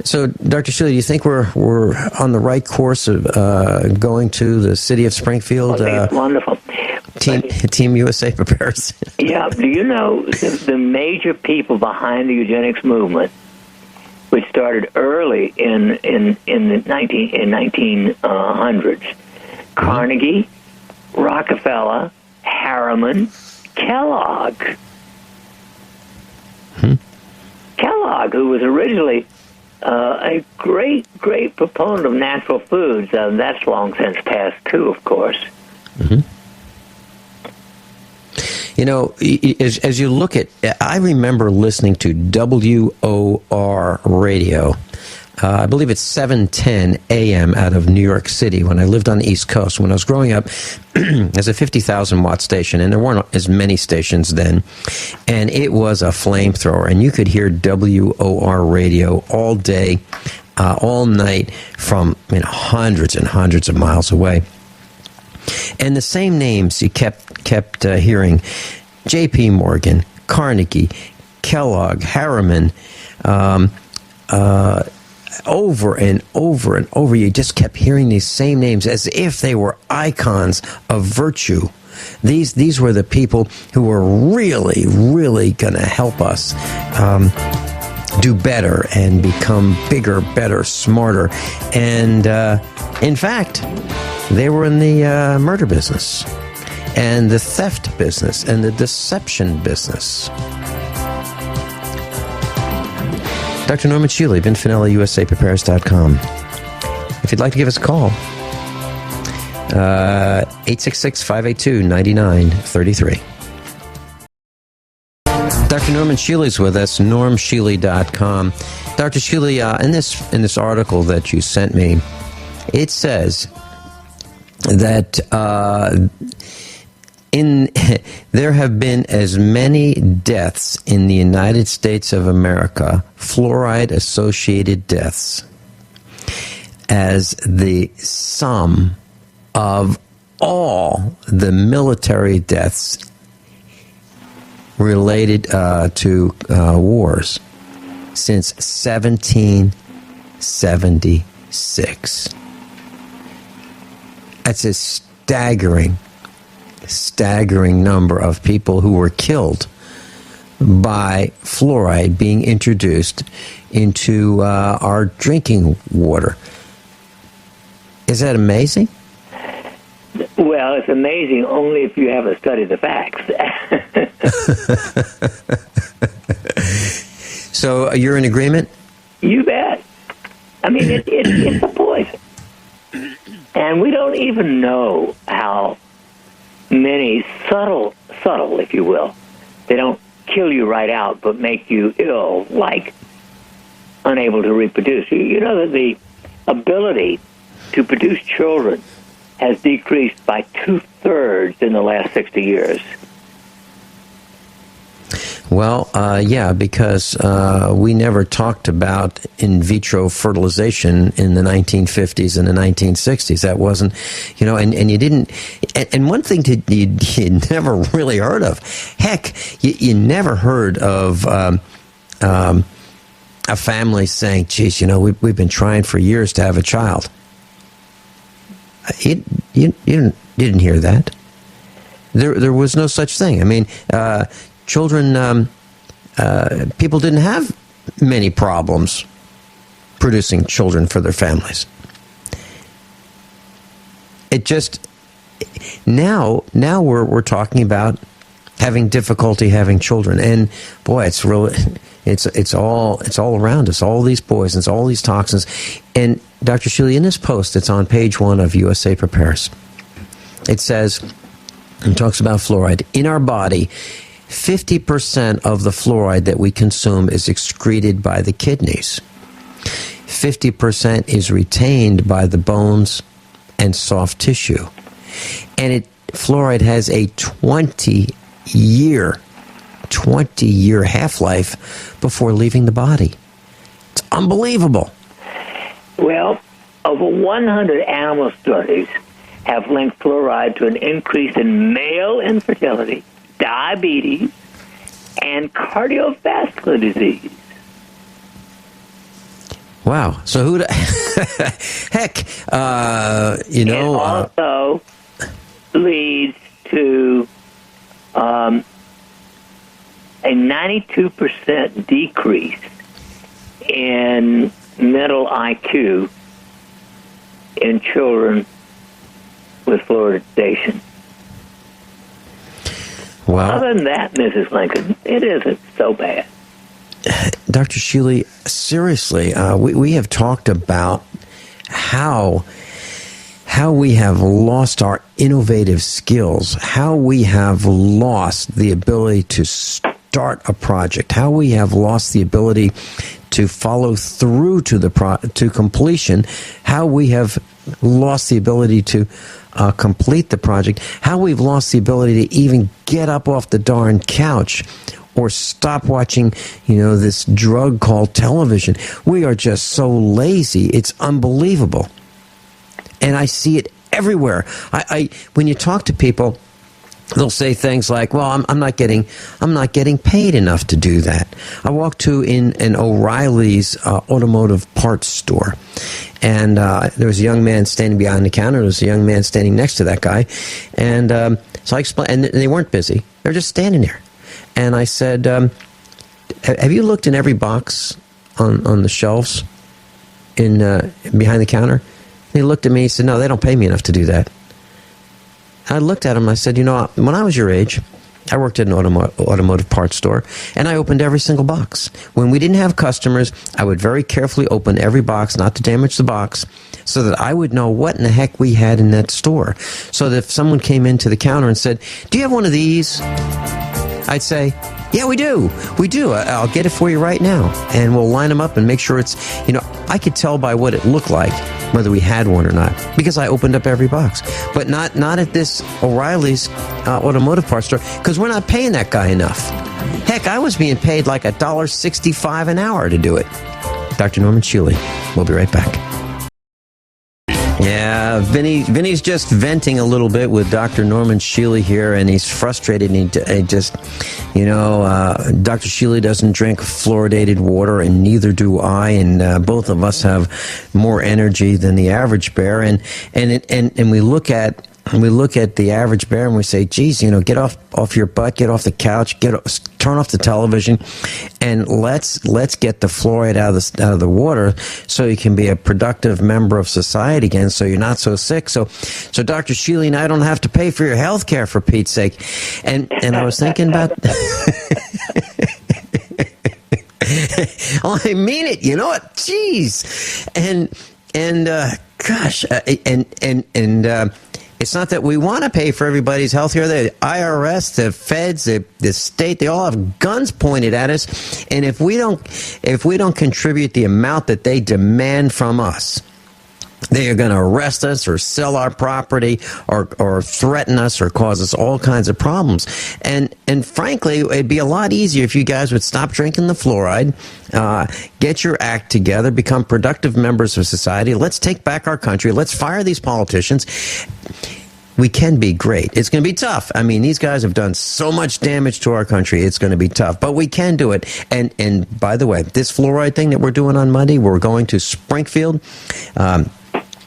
Dr. Shealy, do you think we're on the right course of going to the city of Springfield? It's wonderful. Team USA prepares. Yeah. Do you know the major people behind the eugenics movement, which started early in the 1900s? Carnegie, Rockefeller, Harriman, Kellogg. Kellogg, who was originally a great proponent of natural foods. That's long since passed, too, of course. Mm-hmm. As you look at, I remember listening to WOR radio. I believe it's 7:10 a.m. out of New York City when I lived on the East Coast. When I was growing up, as a 50,000 watt station, and there weren't as many stations then, and it was a flamethrower, and you could hear WOR radio all day, all night from hundreds and hundreds of miles away. And the same names you kept hearing: J.P. Morgan, Carnegie, Kellogg, Harriman, over and over and over. You just kept hearing these same names as if they were icons of virtue. These were the people who were really, really going to help us do better and become bigger, better, smarter. And in fact, they were in the murder business and the theft business and the deception business. Dr. Norman Shealy, Vincent Finelli, USAPrepares.com. If you'd like to give us a call, 866-582-9933. Dr. Norman Shealy's with us, normshealy.com. Dr. Shealy, in this article that you sent me, it says that there have been as many deaths in the United States of America, fluoride-associated deaths, as the sum of all the military deaths related to wars since 1776. That's a staggering number of people who were killed by fluoride being introduced into our drinking water. Is that amazing? Well, it's amazing only if you haven't studied the facts. So you're in agreement? You bet. I mean, it's a poison. And we don't even know how many subtle, if you will. They don't kill you right out, but make you ill, like unable to reproduce. You know that the ability to produce children has decreased by 2/3 in the last 60 years. Well, yeah, because we never talked about in vitro fertilization in the 1950s and the 1960s. That wasn't, and you didn't. And one thing you never really heard of. Heck, you never heard of a family saying, "Geez, we've been trying for years to have a child." You didn't hear that. There was no such thing. I mean. Children, people didn't have many problems producing children for their families. It just now we're talking about having difficulty having children, and boy, it's really it's all around us. All these poisons, all these toxins, and Dr. Shealy, in this post, it's on page 1 of USA Prepares. It says, and talks about fluoride in our body. 50% of the fluoride that we consume is excreted by the kidneys. 50% is retained by the bones and soft tissue. And fluoride has a 20-year half-life before leaving the body. It's unbelievable. Well, over 100 animal studies have linked fluoride to an increase in male infertility, diabetes, and cardiovascular disease. Wow. So heck, It also leads to a 92% decrease in mental IQ in children with fluoridation. Well, other than that, Mrs. Lincoln, it isn't so bad. Dr. Shealy, seriously, we have talked about how we have lost our innovative skills, how we have lost the ability to start a project, how we have lost the ability to follow through to completion, how we have lost the ability to complete the project, how we've lost the ability to even get up off the darn couch or stop watching, this drug called television. We are just so lazy. It's unbelievable. And I see it everywhere. When you talk to people, they'll say things like, "Well, I'm not getting paid enough to do that." I walked to in an O'Reilly's automotive parts store, and there was a young man standing behind the counter. There was a young man standing next to that guy, and so I explained. And they weren't busy; they're just standing there. And I said, "Have you looked in every box on the shelves in behind the counter?" And he looked at me. He said, "No, they don't pay me enough to do that." I looked at him and I said, when I was your age, I worked at an automotive parts store, and I opened every single box. When we didn't have customers, I would very carefully open every box, not to damage the box, so that I would know what in the heck we had in that store. So that if someone came into the counter and said, "Do you have one of these?" I'd say, "Yeah, we do. We do. I'll get it for you right now." And we'll line them up and make sure it's, I could tell by what it looked like whether we had one or not, because I opened up every box. But not at this O'Reilly's automotive parts store, because we're not paying that guy enough. Heck, I was being paid like $1.65 an hour to do it. Dr. Norman Shealy. We'll be right back. Yeah, Vinny's just venting a little bit with Dr. Norman Shealy here, and he's frustrated. And he just, Dr. Shealy doesn't drink fluoridated water, and neither do I. And both of us have more energy than the average bear. And we look at the average bear and we say, "Geez, get off your butt, get off the couch, turn off the television, and let's get the fluoride out of the water, so you can be a productive member of society again, so you're not so sick. So Dr. Shealy and I don't have to pay for your health care, for Pete's sake." And I was thinking about. Oh, I mean it. You know what? Jeez, and gosh, it's not that we want to pay for everybody's health care. The IRS, the feds, the state, they all have guns pointed at us. And if we don't contribute the amount that they demand from us, They are going to arrest us or sell our property or threaten us or cause us all kinds of problems. And frankly, it'd be a lot easier if you guys would stop drinking the fluoride, get your act together, become productive members of society. Let's take back our country. Let's fire these politicians. We can be great. It's going to be tough. I mean, these guys have done so much damage to our country. It's going to be tough, but we can do it. And by the way, this fluoride thing that we're doing on Monday, we're going to Springfield,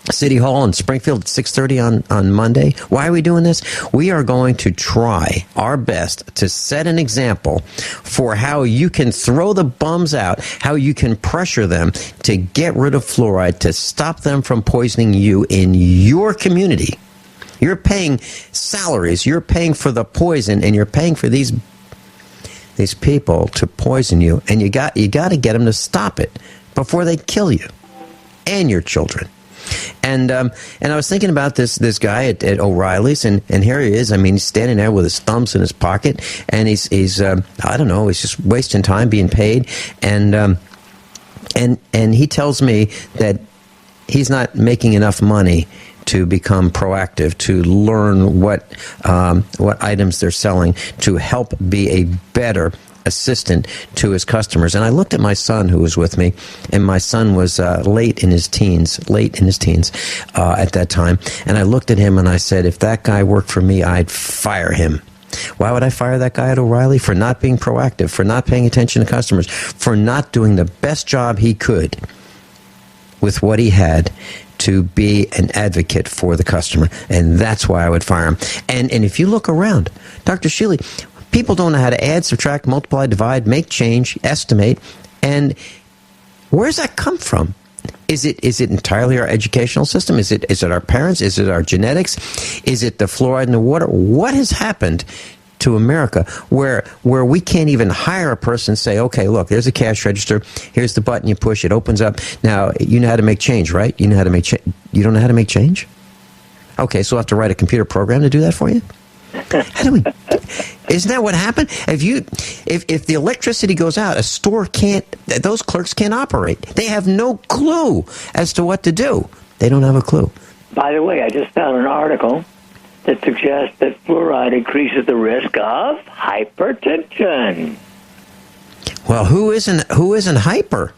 City Hall in Springfield at 6:30 on Monday. Why are we doing this? We are going to try our best to set an example for how you can throw the bums out, how you can pressure them to get rid of fluoride, to stop them from poisoning you in your community. You're paying salaries, you're paying for the poison, and you're paying for these people to poison you, and you got to get them to stop it before they kill you and your children. And I was thinking about this guy at O'Reilly's, and here he is. I mean, he's standing there with his thumbs in his pocket, and he's I don't know, he's just wasting time being paid, and he tells me that he's not making enough money to become proactive, to learn what items they're selling, to help be a better assistant to his customers. And I looked at my son who was with me, and my son was late in his teens at that time. And I looked at him and I said, if that guy worked for me, I'd fire him. Why would I fire that guy at O'Reilly? For not being proactive, for not paying attention to customers, for not doing the best job he could with what he had to be an advocate for the customer. And that's why I would fire him. And if you look around, Dr. Shealy, people don't know how to add, subtract, multiply, divide, make change, estimate. And where does that come from? Is it entirely our educational system? Is it our parents? Is it our genetics? Is it the fluoride in the water? What has happened to America where we can't even hire a person and say, okay, look, there's a cash register. Here's the button you push. It opens up. Now, you know how to make change, right? You know how to make change. You don't know how to make change? Okay, so we'll have to write a computer program to do that for you? How do we? Isn't that what happened? If the electricity goes out, a store can't. Those clerks can't operate. They have no clue as to what to do. They don't have a clue. By the way, I just found an article that suggests that fluoride increases the risk of hypertension. Well, who isn't hyper?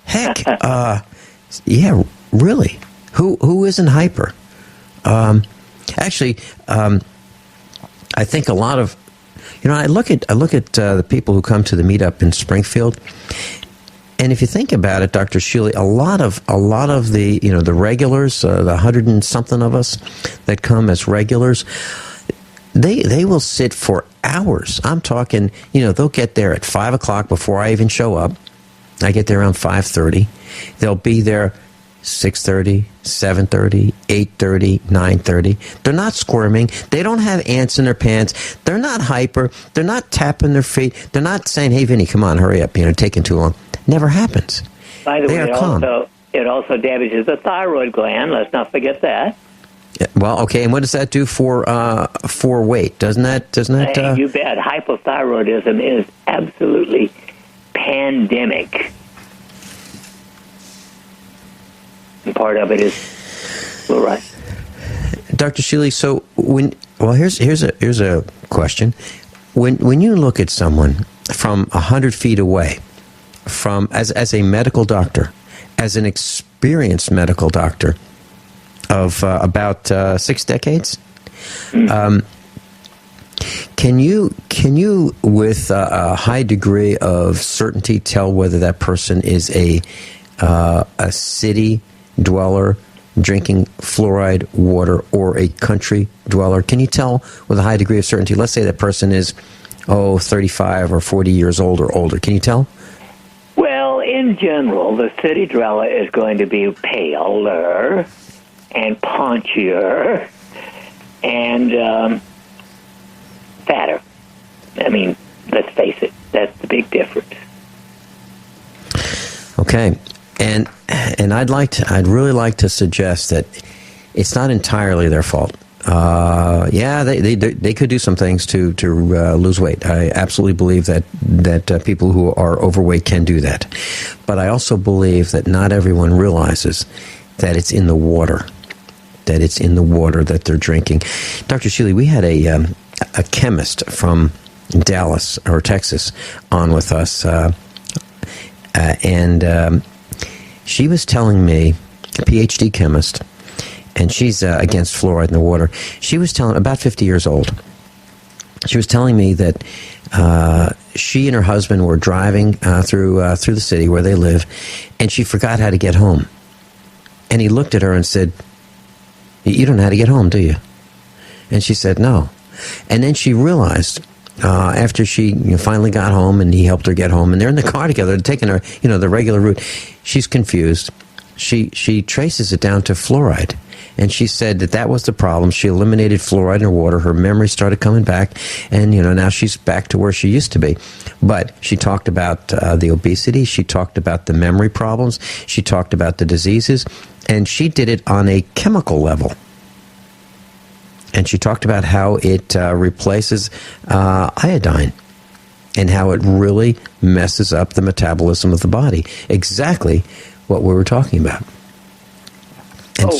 Heck, yeah, really. Who isn't hyper? Actually, I think a lot of, I look at the people who come to the meetup in Springfield, and if you think about it, Dr. Shealy, a lot of the the regulars, the 100 and something of us that come as regulars, they will sit for hours. I'm talking, they'll get there at 5 o'clock before I even show up. I get there around 5:30. They'll be there 6:30, 7:30, 8:30, 9:30. They're not squirming. They don't have ants in their pants. They're not hyper. They're not tapping their feet. They're not saying, "Hey, Vinny, come on, hurry up! Taking too long." Never happens. By the way, it also damages the thyroid gland. Let's not forget that. Well, okay, and what does that do for weight? Doesn't that? You bet. Hypothyroidism is absolutely pandemic. And part of it is fluoride. Dr. Shealy, so here's a question. When you look at someone from 100 feet away, from as a medical doctor, as an experienced medical doctor of about 6 decades, can you with a high degree of certainty tell whether that person is a city dweller drinking fluoride water or a country dweller? Can you tell with a high degree of certainty? Let's say that person is 35 or 40 years old or older. Can you tell? Well, in general, the city dweller is going to be paler and paunchier and fatter. I mean, let's face it, that's the big difference. Okay. And I'd really like to suggest that it's not entirely their fault. They could do some things to lose weight. I absolutely believe that people who are overweight can do that. But I also believe that not everyone realizes that it's in the water. That it's in the water that they're drinking. Dr. Shealy, we had a chemist from Dallas or Texas on with us, and she was telling me, a PhD chemist, and she's against fluoride in the water. She was telling, about 50 years old, she was telling me that she and her husband were driving through the city where they live, and she forgot how to get home. And he looked at her and said, "You don't know how to get home, do you?" And she said, "No." And then she realized, after she finally got home and he helped her get home, and they're in the car together, taking her, the regular route, she's confused. She traces it down to fluoride. And she said that was the problem. She eliminated fluoride in her water. Her memory started coming back. And, now she's back to where she used to be. But she talked about the obesity. She talked about the memory problems. She talked about the diseases. And she did it on a chemical level. And she talked about how it replaces iodine and how it really messes up the metabolism of the body. Exactly what we were talking about. And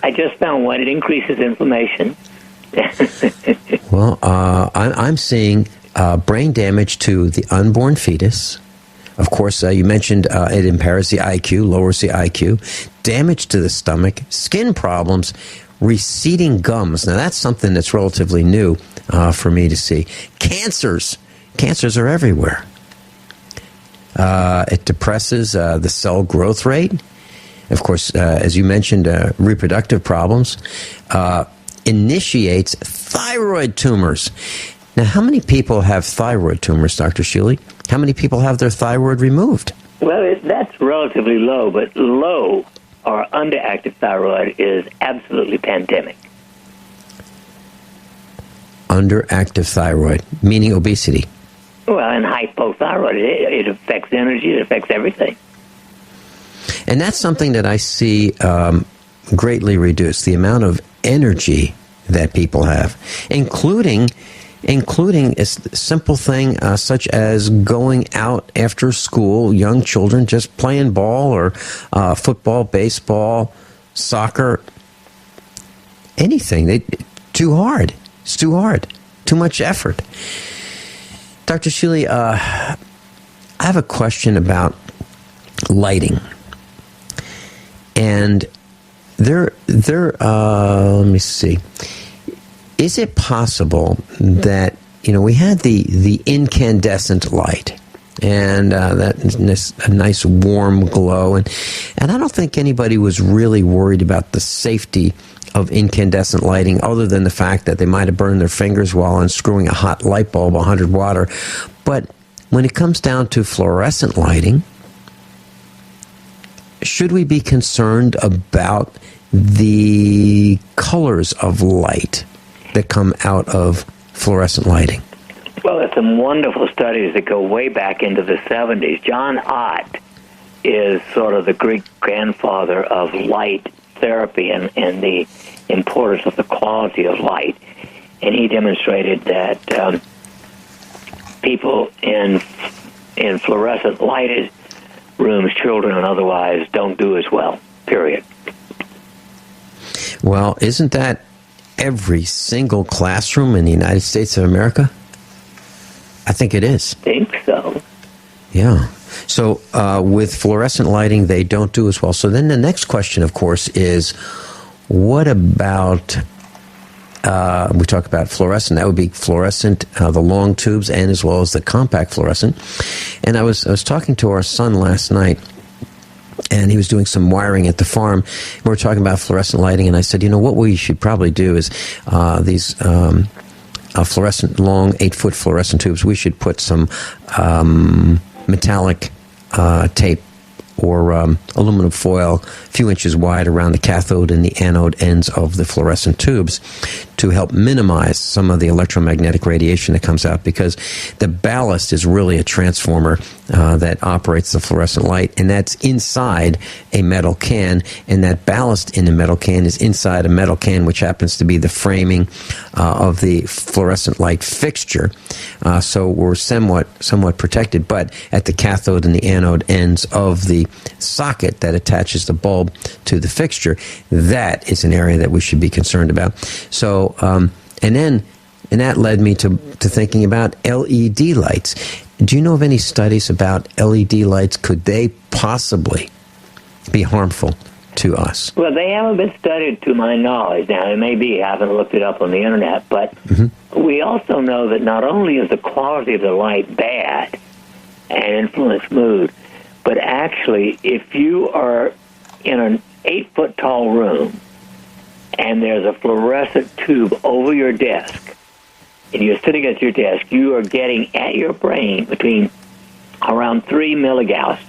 I just found one. It increases inflammation. Well, I'm seeing brain damage to the unborn fetus. Of course, you mentioned it impairs the IQ, lowers the IQ. Damage to the stomach, skin problems, receding gums. Now, that's something that's relatively new for me to see. Cancers. Cancers are everywhere. It depresses the cell growth rate. Of course, as you mentioned, reproductive problems. Initiates thyroid tumors. Now, how many people have thyroid tumors, Dr. Shealy? How many people have their thyroid removed? Well, that's relatively low, but low or underactive thyroid is absolutely pandemic. Underactive thyroid, meaning obesity. Well, and hypothyroid, it affects energy, it affects everything. And that's something that I see greatly reduced, the amount of energy that people have, including a simple thing such as going out after school, young children just playing ball or football, baseball, soccer, anything. Too hard. It's too hard. Too much effort. Dr. Shealy, I have a question about lighting. And let me see. Is it possible that, we had the incandescent light and a nice warm glow, and I don't think anybody was really worried about the safety of incandescent lighting other than the fact that they might have burned their fingers while unscrewing a hot light bulb, 100 watt. But when it comes down to fluorescent lighting, should we be concerned about the colors of light that come out of fluorescent lighting? Well, there's some wonderful studies that go way back into the 70s. John Ott is sort of the Greek grandfather of light therapy and the importance of the quality of light. And he demonstrated that people in fluorescent lighted rooms, children and otherwise, don't do as well, period. Well, isn't that every single classroom in the United States of America? I think it is. I think so. Yeah. So with fluorescent lighting, they don't do as well. So then the next question, of course, is what about, we talk about fluorescent, that would be fluorescent, the long tubes, and as well as the compact fluorescent. And I was talking to our son last night, and he was doing some wiring at the farm. We were talking about fluorescent lighting, and I said, what we should probably do is these fluorescent, long 8-foot fluorescent tubes, we should put some metallic tape or aluminum foil a few inches wide around the cathode and the anode ends of the fluorescent tubes to help minimize some of the electromagnetic radiation that comes out, because the ballast is really a transformer that operates the fluorescent light, and that's inside a metal can, and that ballast in the metal can is inside a metal can, which happens to be the framing of the fluorescent light fixture. So we're somewhat protected, but at the cathode and the anode ends of the the socket that attaches the bulb to the fixture, that is an area that we should be concerned about. So, and that led me to thinking about LED lights. Do you know of any studies about LED lights? Could they possibly be harmful to us? Well, they haven't been studied to my knowledge. Now, it may be, I haven't looked it up on the internet, but we also know that not only is the quality of the light bad and influence mood, but actually, if you are in an 8-foot-tall room and there's a fluorescent tube over your desk, and you're sitting at your desk, you are getting at your brain between around 3 milligauss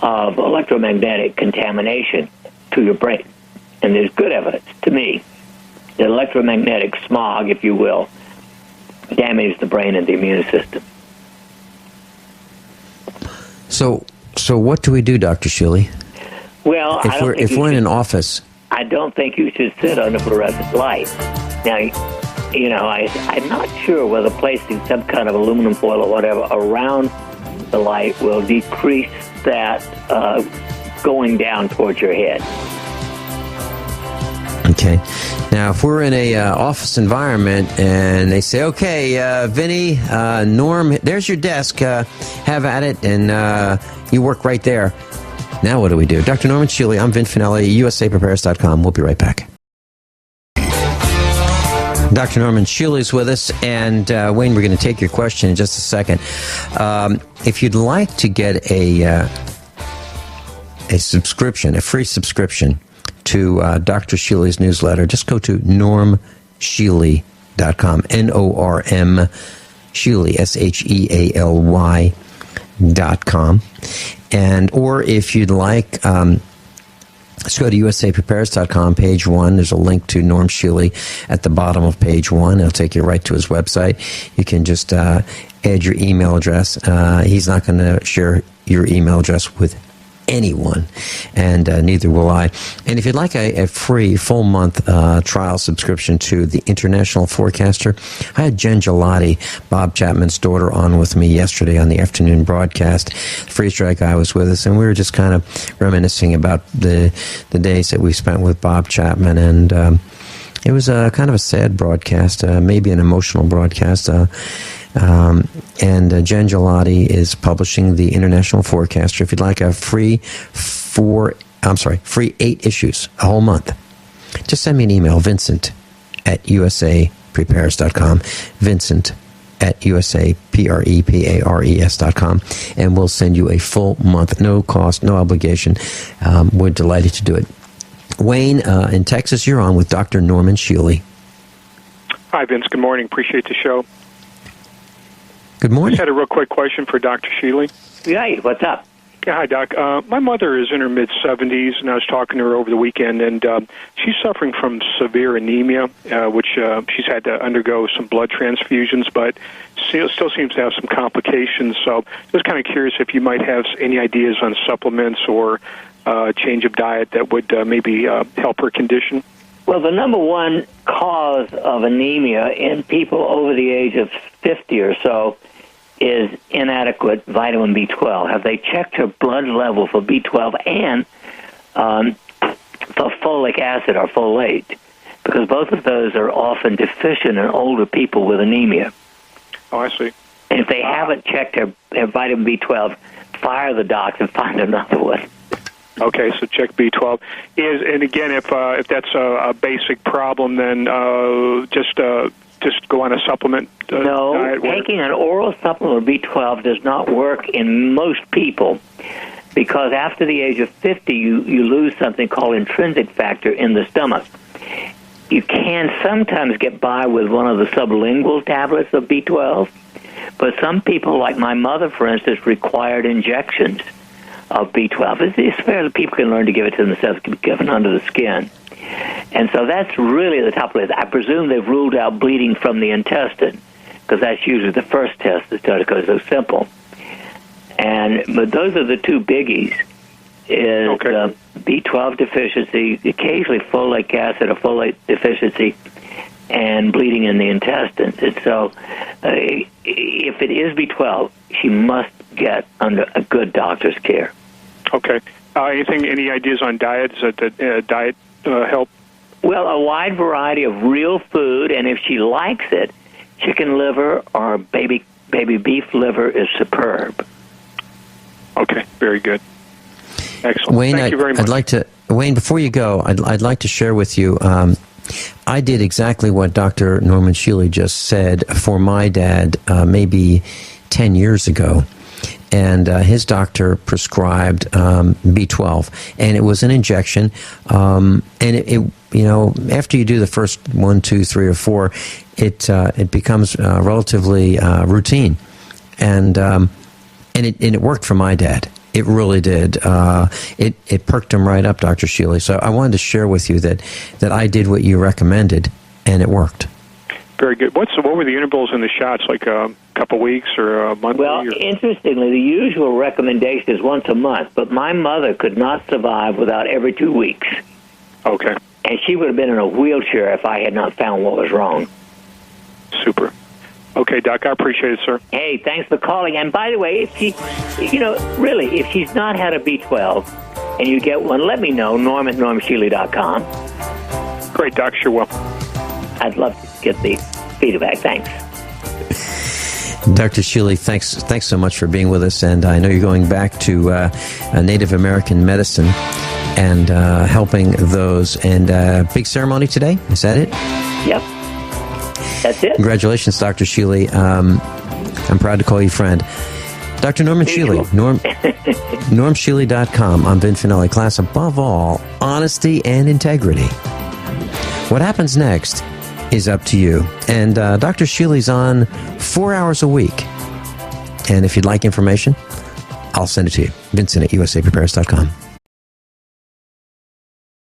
of electromagnetic contamination to your brain. And there's good evidence, to me, that electromagnetic smog, if you will, damages the brain and the immune system. So what do we do, Dr. Shealy? Well, if we're in an office, I don't think you should sit under fluorescent light. Now, I'm not sure whether placing some kind of aluminum foil or whatever around the light will decrease that going down towards your head. Okay. Now, if we're in a office environment and they say, okay, Vinny, Norm, there's your desk. Have at it, and you work right there. Now what do we do? Dr. Norman Shealy, I'm Vince Finelli, USAPrepares.com. We'll be right back. Dr. Norman Shealy is with us, and Wayne, we're going to take your question in just a second. If you'd like to get a subscription, a free subscription to Dr. Shealy's newsletter, just go to normshealy.com, N-O-R-M, Shealy, SHEALY.com. Or if you'd like, let's go to USAPrepares.com, page 1. There's a link to Norm Shealy at the bottom of page 1. It'll take you right to his website. You can just add your email address. He's not going to share your email address with anyone, and neither will I. And if you'd like a free full-month trial subscription to the International Forecaster, I had Jen Gelati, Bob Chapman's daughter, on with me yesterday on the afternoon broadcast. Freeze Dry Guy was with us, and we were just kind of reminiscing about the days that we spent with Bob Chapman, and it was kind of a sad broadcast, maybe an emotional broadcast. And Jen Gelati is publishing the International Forecaster. If you'd like a free 8 issues, a whole month, just send me an email, Vincent@usaprepares.com, Vincent@usaprepares.com, and we'll send you a full month, no cost, no obligation. We're delighted to do it. Wayne, in Texas, you're on with Dr. Norman Shealy. Hi, Vince. Good morning. Appreciate the show. Good morning. Just had a real quick question for Dr. Shealy. Right, what's up? Yeah, hi, Doc. My mother is in her mid-70s, and I was talking to her over the weekend, and she's suffering from severe anemia, which she's had to undergo some blood transfusions, but still seems to have some complications. So just kind of curious if you might have any ideas on supplements or change of diet that would maybe help her condition. Well, the number one cause of anemia in people over the age of 50 or so is inadequate vitamin B12. Have they checked her blood level for B12 and for folic acid or folate? Because both of those are often deficient in older people with anemia. Oh, I see. And if they haven't checked their vitamin B12, fire the docs and find another one. Okay, so check B12. And again, if that's a basic problem, then just go on a supplement diet. Taking an oral supplement of B12 does not work in most people because after the age of 50, you lose something called intrinsic factor in the stomach. You can sometimes get by with one of the sublingual tablets of B12, but some people, like my mother, for instance, required injections of B12. It's fair that people can learn to give it to themselves, given under the skin. And so that's really the top of it. I presume they've ruled out bleeding from the intestine, because that's usually the first test that's done because it's so simple. But those are the two biggies, is B12 deficiency, occasionally folic acid or folate deficiency, and bleeding in the intestines. And so if it is B12, she must get under a good doctor's care. Okay. Any ideas on diets? Diet help? Well, a wide variety of real food, and if she likes it, chicken liver or baby beef liver is superb. Okay, very good. Excellent. Wayne, Thank you very much. Wayne, before you go, I'd like to share with you. I did exactly what Dr. Norman Shealy just said for my dad maybe 10 years ago. And his doctor prescribed B12, and it was an injection. And it after you do the first 1, 2, 3, or 4, it becomes relatively routine, and it worked for my dad. It really did. It perked him right up, Dr. Shealy. So I wanted to share with you that I did what you recommended, and it worked. Very good. What were the intervals in the shots? Like a couple weeks or a month? Well, interestingly, the usual recommendation is once a month, but my mother could not survive without every 2 weeks. Okay. And she would have been in a wheelchair if I had not found what was wrong. Super. Okay, Doc, I appreciate it, sir. Hey, thanks for calling. And by the way, if she, really, if she's not had a B12 and you get one, let me know, norm@normshealy.com. Great, Doc, sure will. I'd love to get the feedback. Thanks. Dr. Shealy, thanks so much for being with us. And I know you're going back to Native American medicine and helping those. And big ceremony today? Is that it? Yep. That's it. Congratulations, Dr. Shealy. I'm proud to call you friend. Dr. Norman Shealy, normshealy.com. I'm Vin Finelli. Class, above all, honesty and integrity. What happens next is up to you. And Dr. Shealy's on 4 hours a week. And if you'd like information, I'll send it to you. Vincent at usaprepares.com.